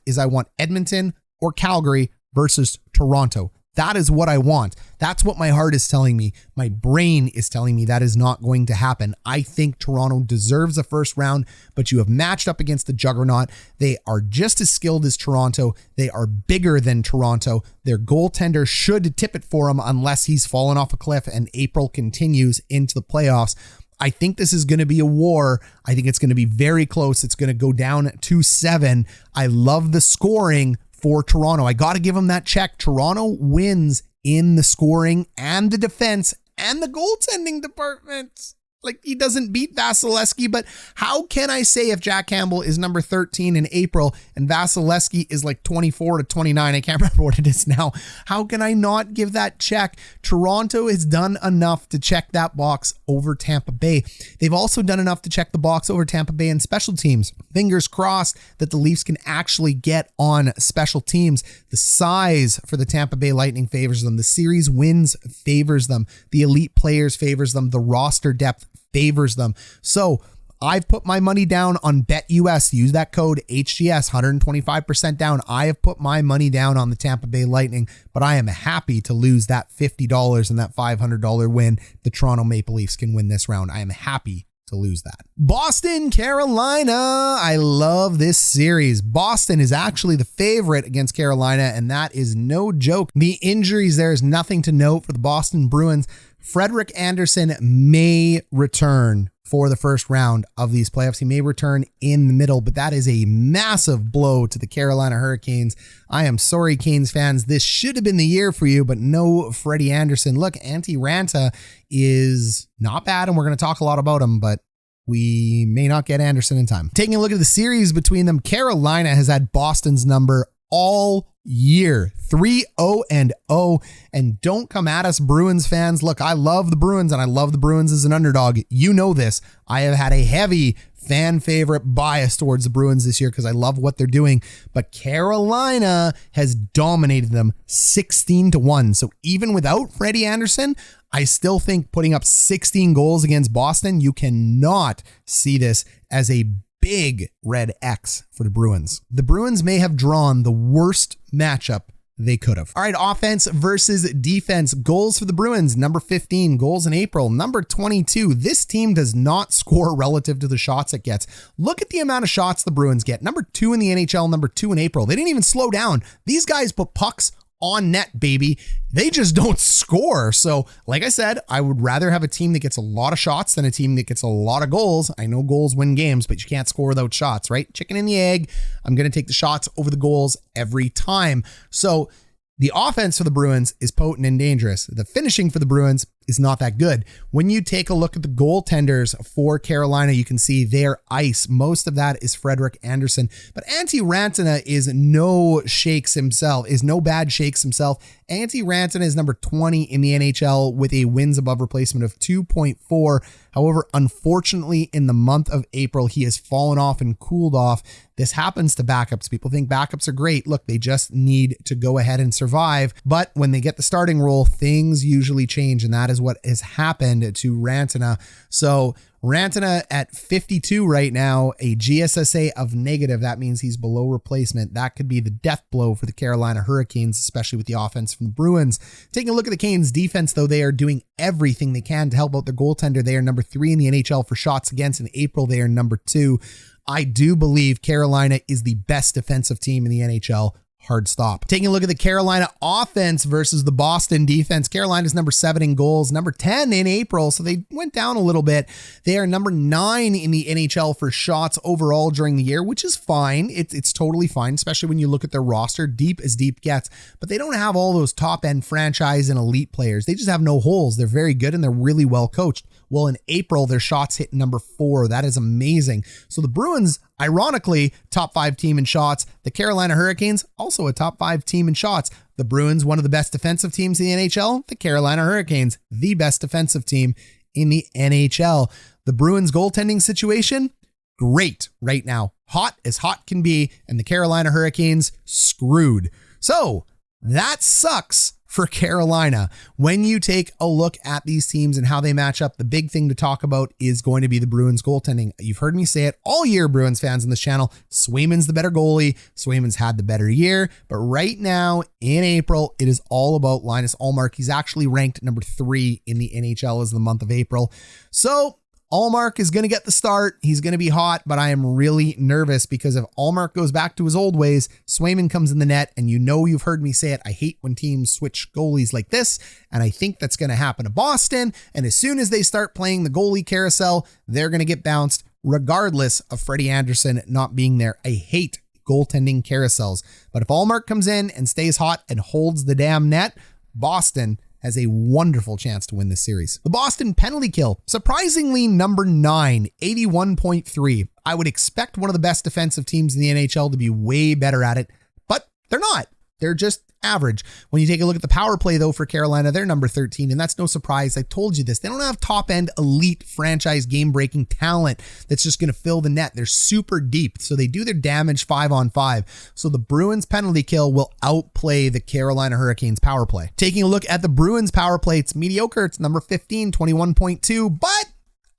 Edmonton or Calgary versus Toronto. That is what I want. That's what my heart is telling me. My brain is telling me that is not going to happen. I think Toronto deserves a first round, but you have matched up against the juggernaut. They are just as skilled as Toronto. They are bigger than Toronto. Their goaltender should tip it for them unless he's fallen off a cliff and April continues into the playoffs. I think this is going to be a war. I think it's going to be very close. It's going to go down 2-7. I love the scoring for Toronto. I got to give them that check. Toronto wins in the scoring and the defense and the goaltending department. Like, he doesn't beat Vasilevsky, but how can I say if Jack Campbell is number 13 in April and Vasilevsky is like 24 to 29? I can't remember what it is now. How can I not give that check? Toronto has done enough to check that box over Tampa Bay. They've also done enough to check the box over Tampa Bay in special teams. Fingers crossed that the Leafs can actually get on special teams. The size for the Tampa Bay Lightning favors them. The series wins favors them. The elite players favors them. The roster depth favors them. So I've put my money down on BetUS. Use that code HGS, 125% down. I have put my money down on the Tampa Bay Lightning, but I am happy to lose that $50 and that $500 win. The Toronto Maple Leafs can win this round. I am happy to lose that. Boston, Carolina. I love this series. Boston is actually the favorite against Carolina, and that is no joke. The injuries, there is nothing to note for the Boston Bruins. Frederik Andersen may return for the first round of these playoffs. He may return in the middle, but that is a massive blow to the Carolina Hurricanes. I am sorry, Canes fans. This should have been the year for you, but no Freddie Andersen. Look, Antti Ranta is not bad, and we're going to talk a lot about him, but we may not get Andersen in time. Taking a look at the series between them, Carolina has had Boston's number all year, 3-0-0, and don't come at us, Bruins fans. Look, I love the Bruins, and I love the Bruins as an underdog. You know this. I have had a heavy fan favorite bias towards the Bruins this year because I love what they're doing, but Carolina has dominated them 16-1. So even without Freddie Andersen, I still think putting up 16 goals against Boston, you cannot see this as a big red X for the Bruins. The Bruins may have drawn the worst matchup they could have. All right, offense versus defense. Goals for the Bruins, number 15. Goals in April, number 22. This team does not score relative to the shots it gets. Look at the amount of shots the Bruins get. Number 2 in the NHL, number 2 in April. They didn't even slow down. These guys put pucks on net, baby. They just don't score. So like I said, I would rather have a team that gets a lot of shots than a team that gets a lot of goals. I know goals win games, but you can't score without shots, right? Chicken and the egg. I'm going to take the shots over the goals every time. So the offense for the Bruins is potent and dangerous. The finishing for the Bruins is not that good. When you take a look at the goaltenders for Carolina, you can see their ice. Most of that is Frederik Andersen, but Antti Ranta is no bad shakes himself. Antti Ranta is number 20 in the NHL with a wins above replacement of 2.4. However, unfortunately, in the month of April, he has fallen off and cooled off. This happens to backups. People think backups are great. Look, they just need to go ahead and survive. But when they get the starting role, things usually change, and that is what has happened to Rantanen. So Rantanen at 52 right now, a GSSA of negative. That means he's below replacement. That could be the death blow for the Carolina Hurricanes, especially with the offense from the Bruins. Taking a look at the Canes defense, though, they are doing everything they can to help out their goaltender. They are number 3 in the NHL for shots against. In April, they are number 2. I do believe Carolina is the best defensive team in the NHL. hard stop. Taking a look at the Carolina offense versus the Boston defense. Carolina's number 7 in goals, number 10 in April, so they went down a little bit. They are number 9 in the NHL for shots overall during the year, which is fine. It's totally fine, especially when you look at their roster, deep as deep gets. But they don't have all those top-end franchise and elite players. They just have no holes. They're very good and they're really well coached. Well, in April, their shots hit number 4. That is amazing. So the Bruins, ironically, top 5 team in shots. The Carolina Hurricanes, also a top 5 team in shots. The Bruins, one of the best defensive teams in the NHL. The Carolina Hurricanes, the best defensive team in the NHL. The Bruins goaltending situation, great right now. Hot as hot can be. And the Carolina Hurricanes, screwed. So that sucks for Carolina. When you take a look at these teams and how they match up, the big thing to talk about is going to be the Bruins goaltending. You've heard me say it all year, Bruins fans on this channel. Swayman's the better goalie. Swayman's had the better year. But right now in April, it is all about Linus Ullmark. He's actually ranked number 3 in the NHL as the month of April. So Ullmark is going to get the start. He's going to be hot, but I am really nervous because if Ullmark goes back to his old ways, Swayman comes in the net, and you know you've heard me say it. I hate when teams switch goalies like this, and I think that's going to happen to Boston. And as soon as they start playing the goalie carousel, they're going to get bounced regardless of Freddie Anderson not being there. I hate goaltending carousels, but if Ullmark comes in and stays hot and holds the damn net, Boston has a wonderful chance to win this series. The Boston penalty kill, surprisingly number 9, 81.3. I would expect one of the best defensive teams in the NHL to be way better at it, but they're not. They're just average. When you take a look at the power play, though, for Carolina, they're number 13, and that's no surprise. I told you this. They don't have top-end elite franchise game-breaking talent that's just going to fill the net. They're super deep, so they do their damage 5-on-5. So the Bruins penalty kill will outplay the Carolina Hurricanes power play. Taking a look at the Bruins power play, it's mediocre. It's number 15, 21.2, but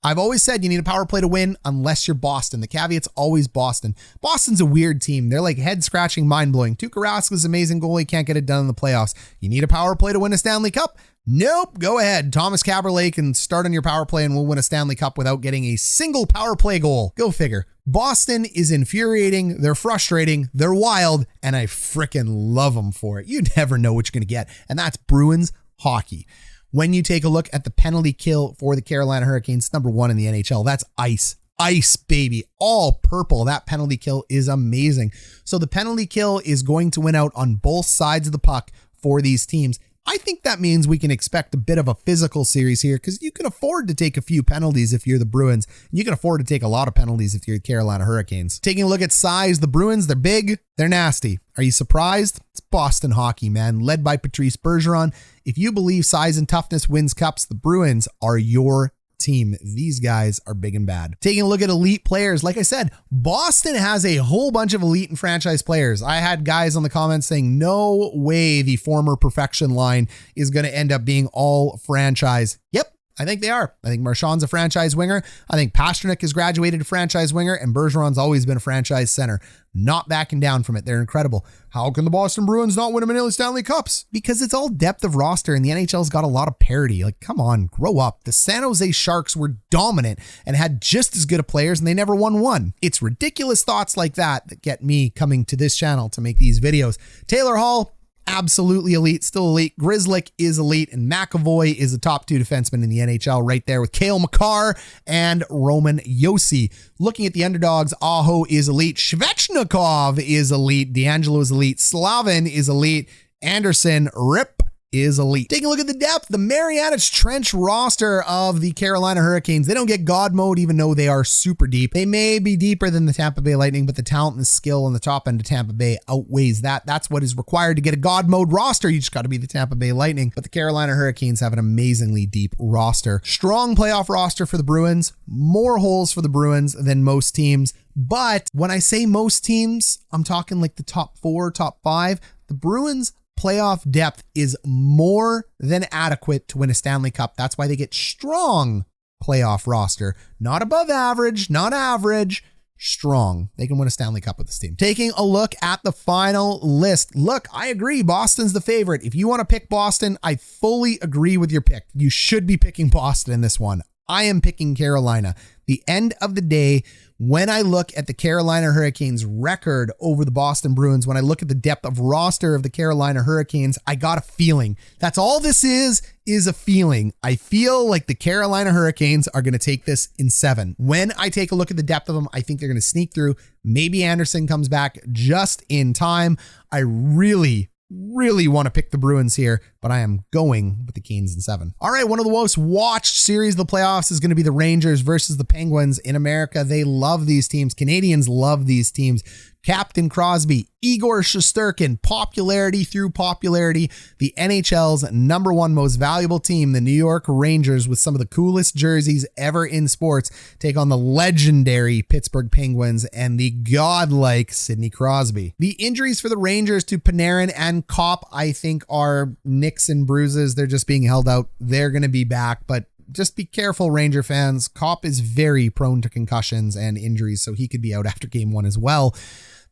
I've always said you need a power play to win unless you're Boston. The caveat's always Boston. Boston's a weird team. They're like head-scratching, mind-blowing. Tuukka Rask's amazing goalie, can't get it done in the playoffs. You need a power play to win a Stanley Cup? Nope, go ahead. Thomas Kaberle can start on your power play and we'll win a Stanley Cup without getting a single power play goal. Go figure. Boston is infuriating. They're frustrating. They're wild. And I frickin' love them for it. You never know what you're going to get. And that's Bruins hockey. When you take a look at the penalty kill for the Carolina Hurricanes, number 1 in the NHL, that's ice. Ice, baby. All purple. That penalty kill is amazing. So the penalty kill is going to win out on both sides of the puck for these teams. I think that means we can expect a bit of a physical series here because you can afford to take a few penalties if you're the Bruins. And you can afford to take a lot of penalties if you're the Carolina Hurricanes. Taking a look at size, the Bruins, they're big, they're nasty. Are you surprised? It's Boston hockey, man, led by Patrice Bergeron. If you believe size and toughness wins cups, the Bruins are your team. These guys are big and bad. Taking a look at elite players, like I said, Boston has a whole bunch of elite and franchise players. I had guys on the comments saying, no way the former perfection line is going to end up being all franchise. Yep. I think they are. I think Marchand's a franchise winger. I think Pastrnak has graduated to franchise winger, and Bergeron's always been a franchise center. Not backing down from it. They're incredible. How can the Boston Bruins not win a million Stanley Cups? Because it's all depth of roster, and the NHL's got a lot of parity. Like, come on, grow up. The San Jose Sharks were dominant and had just as good of players, and they never won one. It's ridiculous thoughts like that get me coming to this channel to make these videos. Taylor Hall, absolutely elite, still elite. Grzelcyk is elite, and McAvoy is the top 2 defensemen in the NHL right there with Cale Makar and Roman Josi. Looking at the underdogs, Aho is elite. Svechnikov is elite. D'Angelo is elite. Slavin is elite. Anderson, rip, is elite. Taking a look at the depth, the Marianas Trench roster of the Carolina Hurricanes. They don't get God mode even though they are super deep. They may be deeper than the Tampa Bay Lightning, but the talent and the skill on the top end of Tampa Bay outweighs that. That's what is required to get a God mode roster. You just got to be the Tampa Bay Lightning. But the Carolina Hurricanes have an amazingly deep roster. Strong playoff roster for the Bruins. More holes for the Bruins than most teams. But when I say most teams, I'm talking like the top 4, top 5. The Bruins playoff depth is more than adequate to win a Stanley Cup. That's why they get strong playoff roster. Not above average, not average, strong. They can win a Stanley Cup with this team. Taking a look at the final list. Look, I agree. Boston's the favorite. If you want to pick Boston, I fully agree with your pick. You should be picking Boston in this one. I am picking Carolina. the end of the day, when I look at the Carolina Hurricanes record over the Boston Bruins, when I look at the depth of roster of the Carolina Hurricanes, I got a feeling. That's all this is a feeling. I feel like the Carolina Hurricanes are going to take this in 7. When I take a look at the depth of them, I think they're going to sneak through. Maybe Anderson comes back just in time. I really want to pick the Bruins here, but I am going with the Canes in 7. All right, one of the most watched series of the playoffs is going to be the Rangers versus the Penguins. In America, they love these teams. Canadians love these teams. Captain Crosby, Igor Shesterkin, popularity through popularity. The NHL's #1 most valuable team, the New York Rangers, with some of the coolest jerseys ever in sports, take on the legendary Pittsburgh Penguins and the godlike Sidney Crosby. The injuries for the Rangers to Panarin and Kopp, I think, are nicks and bruises. They're just being held out. They're going to be back, but just be careful, Ranger fans. Kopp is very prone to concussions and injuries, so he could be out after game 1 as well.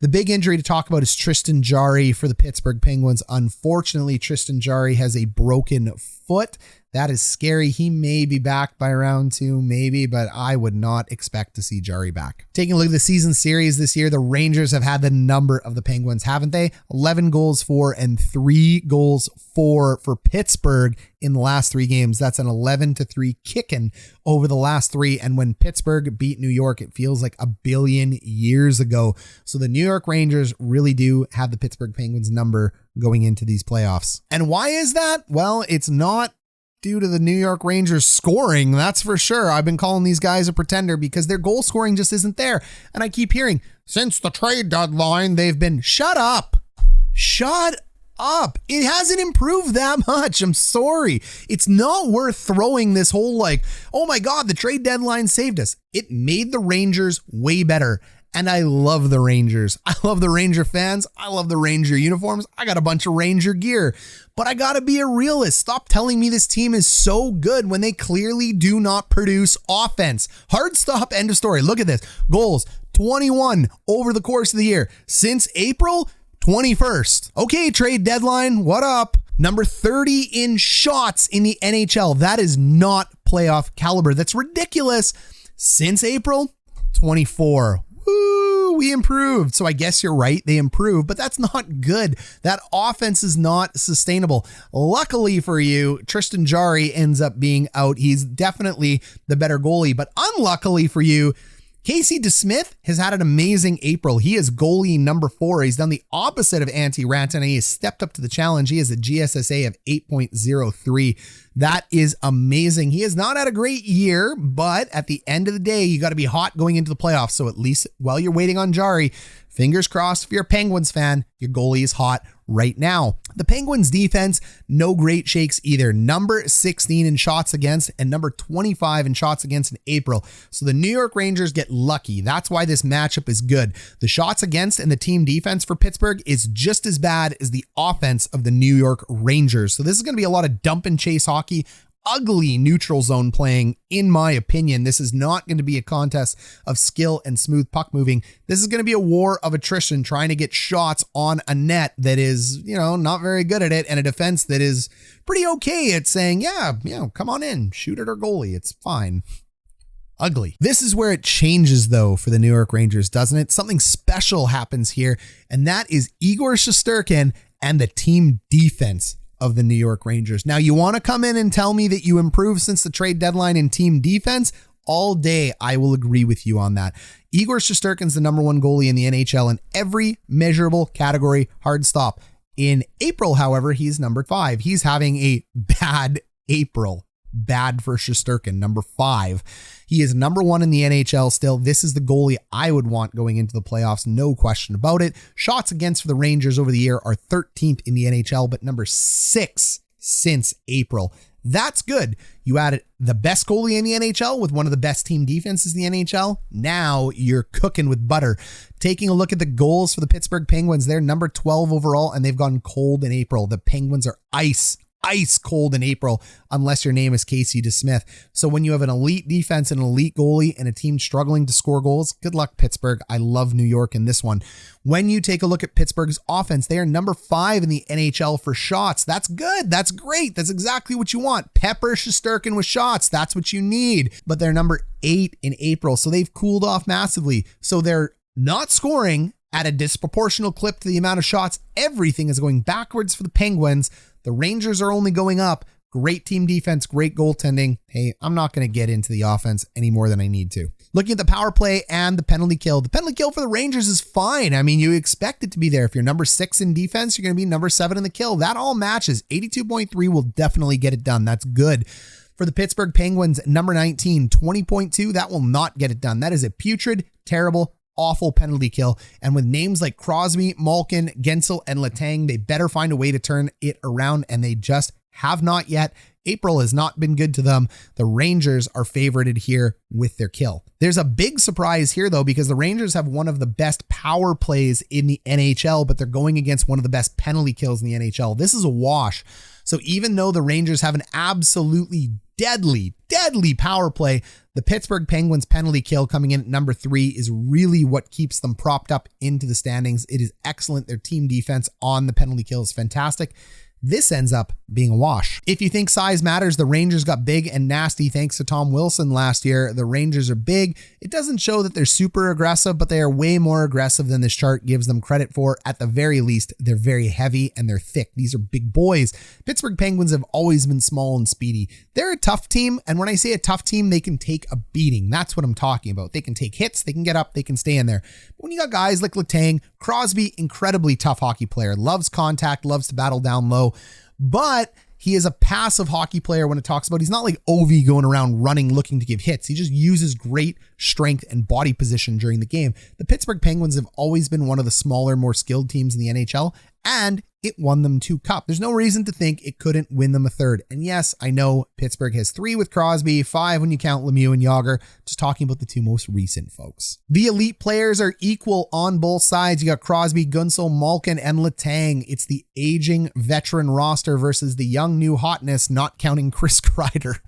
The big injury to talk about is Tristan Jarry for the Pittsburgh Penguins. Unfortunately, Tristan Jarry has a broken foot. That is scary. He may be back by round 2, maybe, but I would not expect to see Jarry back. Taking a look at the season series this year, the Rangers have had the number of the Penguins, haven't they? 11 goals for and 3 goals for Pittsburgh in the last 3 games. That's an 11-3 kicking over the last 3. And when Pittsburgh beat New York, it feels like a billion years ago. So the New York Rangers really do have the Pittsburgh Penguins number going into these playoffs. And why is that? Well, it's not due to the New York Rangers scoring, that's for sure. I've been calling these guys a pretender because their goal scoring just isn't there. And I keep hearing, since the trade deadline, they've been, shut up. It hasn't improved that much. I'm sorry. It's not worth throwing this whole like, oh my God, the trade deadline saved us. It made the Rangers way better. And I love the Rangers. I love the Ranger fans. I love the Ranger uniforms. I got a bunch of Ranger gear. But I got to be a realist. Stop telling me this team is so good when they clearly do not produce offense. Hard stop, end of story. Look at this. Goals, 21 over the course of the year. Since April 21st. Okay, trade deadline. What up? Number 30 in shots in the NHL. That is not playoff caliber. That's ridiculous. Since April 24. Woo, we improved. So I guess you're right. They improved, but that's not good. That offense is not sustainable. Luckily for you, Tristan Jarry ends up being out. He's definitely the better goalie, but unluckily for you, Casey DeSmith has had an amazing April. He is goalie number 4. He's done the opposite of Antti Rantanen. He has stepped up to the challenge. He has a GSSA of 8.03. That is amazing. He has not had a great year, but at the end of the day, you got to be hot going into the playoffs. So at least while you're waiting on Jarry, fingers crossed if you're a Penguins fan, your goalie is hot right now. The Penguins defense, no great shakes either. Number 16 in shots against and number 25 in shots against in April. So the New York Rangers get lucky. That's why this matchup is good. The shots against and the team defense for Pittsburgh is just as bad as the offense of the New York Rangers. So this is going to be a lot of dump and chase hockey. Ugly neutral zone playing, in my opinion. This is not going to be a contest of skill and smooth puck moving. This is going to be a war of attrition, trying to get shots on a net that is, not very good at it, and a defense that is pretty okay at saying, yeah, come on in, shoot at our goalie. It's fine. Ugly. This is where it changes, though, for the New York Rangers, doesn't it? Something special happens here, and that is Igor Shesterkin and the team defense of the New York Rangers. Now, you want to come in and tell me that you improved since the trade deadline in team defense? All day, I will agree with you on that. Igor Shesterkin's the number 1 goalie in the NHL in every measurable category. Hard stop. In April, however, he's number 5. He's having a bad April. Bad for Shesterkin, number 5. He is number 1 in the NHL still. This is the goalie I would want going into the playoffs, no question about it. Shots against for the Rangers over the year are 13th in the NHL, but number 6 since April. That's good. You added the best goalie in the NHL with one of the best team defenses in the NHL. Now you're cooking with butter. Taking a look at the goals for the Pittsburgh Penguins, they're number 12 overall, and they've gone cold in April. The Penguins are ice ice cold in April unless your name is Casey DeSmith. So when you have an elite defense and an elite goalie and a team struggling to score goals, good luck, Pittsburgh. I love New York in this one. When you take a look at Pittsburgh's offense, they are number 5 in the NHL for shots. That's good. That's great. That's exactly what you want. Pepper Shesterkin with shots. That's what you need. But they're number 8 in April. So they've cooled off massively. So they're not scoring at a disproportional clip to the amount of shots. Everything is going backwards for the Penguins. The Rangers are only going up. Great team defense, great goaltending. Hey, I'm not going to get into the offense any more than I need to. Looking at the power play and the penalty kill. The penalty kill for the Rangers is fine. I mean, you expect it to be there. If you're number 6 in defense, you're going to be number 7 in the kill. That all matches. 82.3 will definitely get it done. That's good. For the Pittsburgh Penguins, number 19, 20.2, that will not get it done. That is a putrid, terrible, awful penalty kill. And with names like Crosby, Malkin, Gensel, and Letang, they better find a way to turn it around, and they just have not yet. April has not been good to them. The Rangers are favorited here with their kill. There's a big surprise here, though, because the Rangers have one of the best power plays in the NHL, but they're going against one of the best penalty kills in the NHL. This is a wash. So even though the Rangers have an absolutely deadly power play, the Pittsburgh Penguins penalty kill coming in at number 3 is really what keeps them propped up into the standings. It is excellent. Their team defense on the penalty kill is fantastic. This ends up being a wash. If you think size matters, the Rangers got big and nasty thanks to Tom Wilson last year. The Rangers are big. It doesn't show that they're super aggressive, but they are way more aggressive than this chart gives them credit for. At the very least, they're very heavy and they're thick. These are big boys. Pittsburgh Penguins have always been small and speedy. They're a tough team, and when I say a tough team, they can take a beating. That's what I'm talking about. They can take hits, they can get up, they can stay in there. But when you got guys like Letang, Crosby, incredibly tough hockey player, loves contact, loves to battle down low, but he is a passive hockey player when it talks about, he's not like Ovi going around running, looking to give hits. He just uses great strength and body position during the game. The Pittsburgh Penguins have always been one of the smaller, more skilled teams in the NHL, and it won them 2 cups. There's no reason to think it couldn't win them a 3rd. And yes, I know Pittsburgh has 3 with Crosby, 5 when you count Lemieux and Yager. Just talking about the 2 most recent folks. The elite players are equal on both sides. You got Crosby, Gunsel, Malkin, and Letang. It's the aging veteran roster versus the young new hotness, not counting Chris Kreider.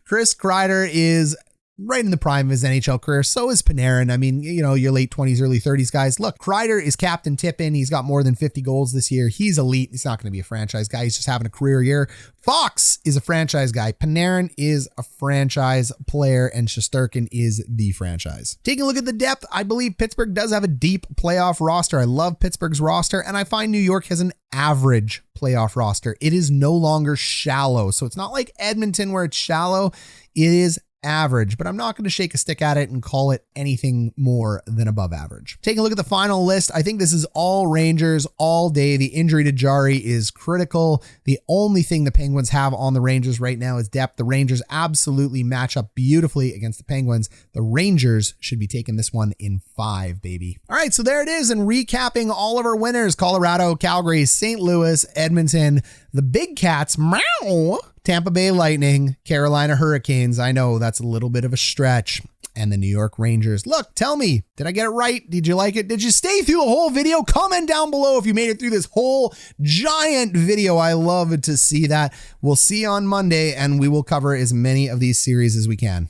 Chris Kreider is right in the prime of his NHL career. So is Panarin. I mean, you know, your late 20s, early 30s guys. Look, Kreider is Captain Tippin. He's got more than 50 goals this year. He's elite. He's not going to be a franchise guy. He's just having a career year. Fox is a franchise guy. Panarin is a franchise player, and Shesterkin is the franchise. Taking a look at the depth, I believe Pittsburgh does have a deep playoff roster. I love Pittsburgh's roster, and I find New York has an average playoff roster. It is no longer shallow. So it's not like Edmonton where it's shallow. It is average, but I'm not going to shake a stick at it and call it anything more than above average. Taking a look at the final list, I think this is all Rangers all day. The injury to Jari is critical. The only thing the Penguins have on the Rangers right now is depth. The Rangers absolutely match up beautifully against the Penguins. The Rangers should be taking this one in 5, baby. All right, so there it is. And recapping all of our winners: Colorado, Calgary, St. Louis, Edmonton, the Big Cats, meow, Tampa Bay Lightning, Carolina Hurricanes. I know that's a little bit of a stretch. And the New York Rangers. Look, tell me, did I get it right? Did you like it? Did you stay through the whole video? Comment down below if you made it through this whole giant video. I love to see that. We'll see you on Monday, and we will cover as many of these series as we can.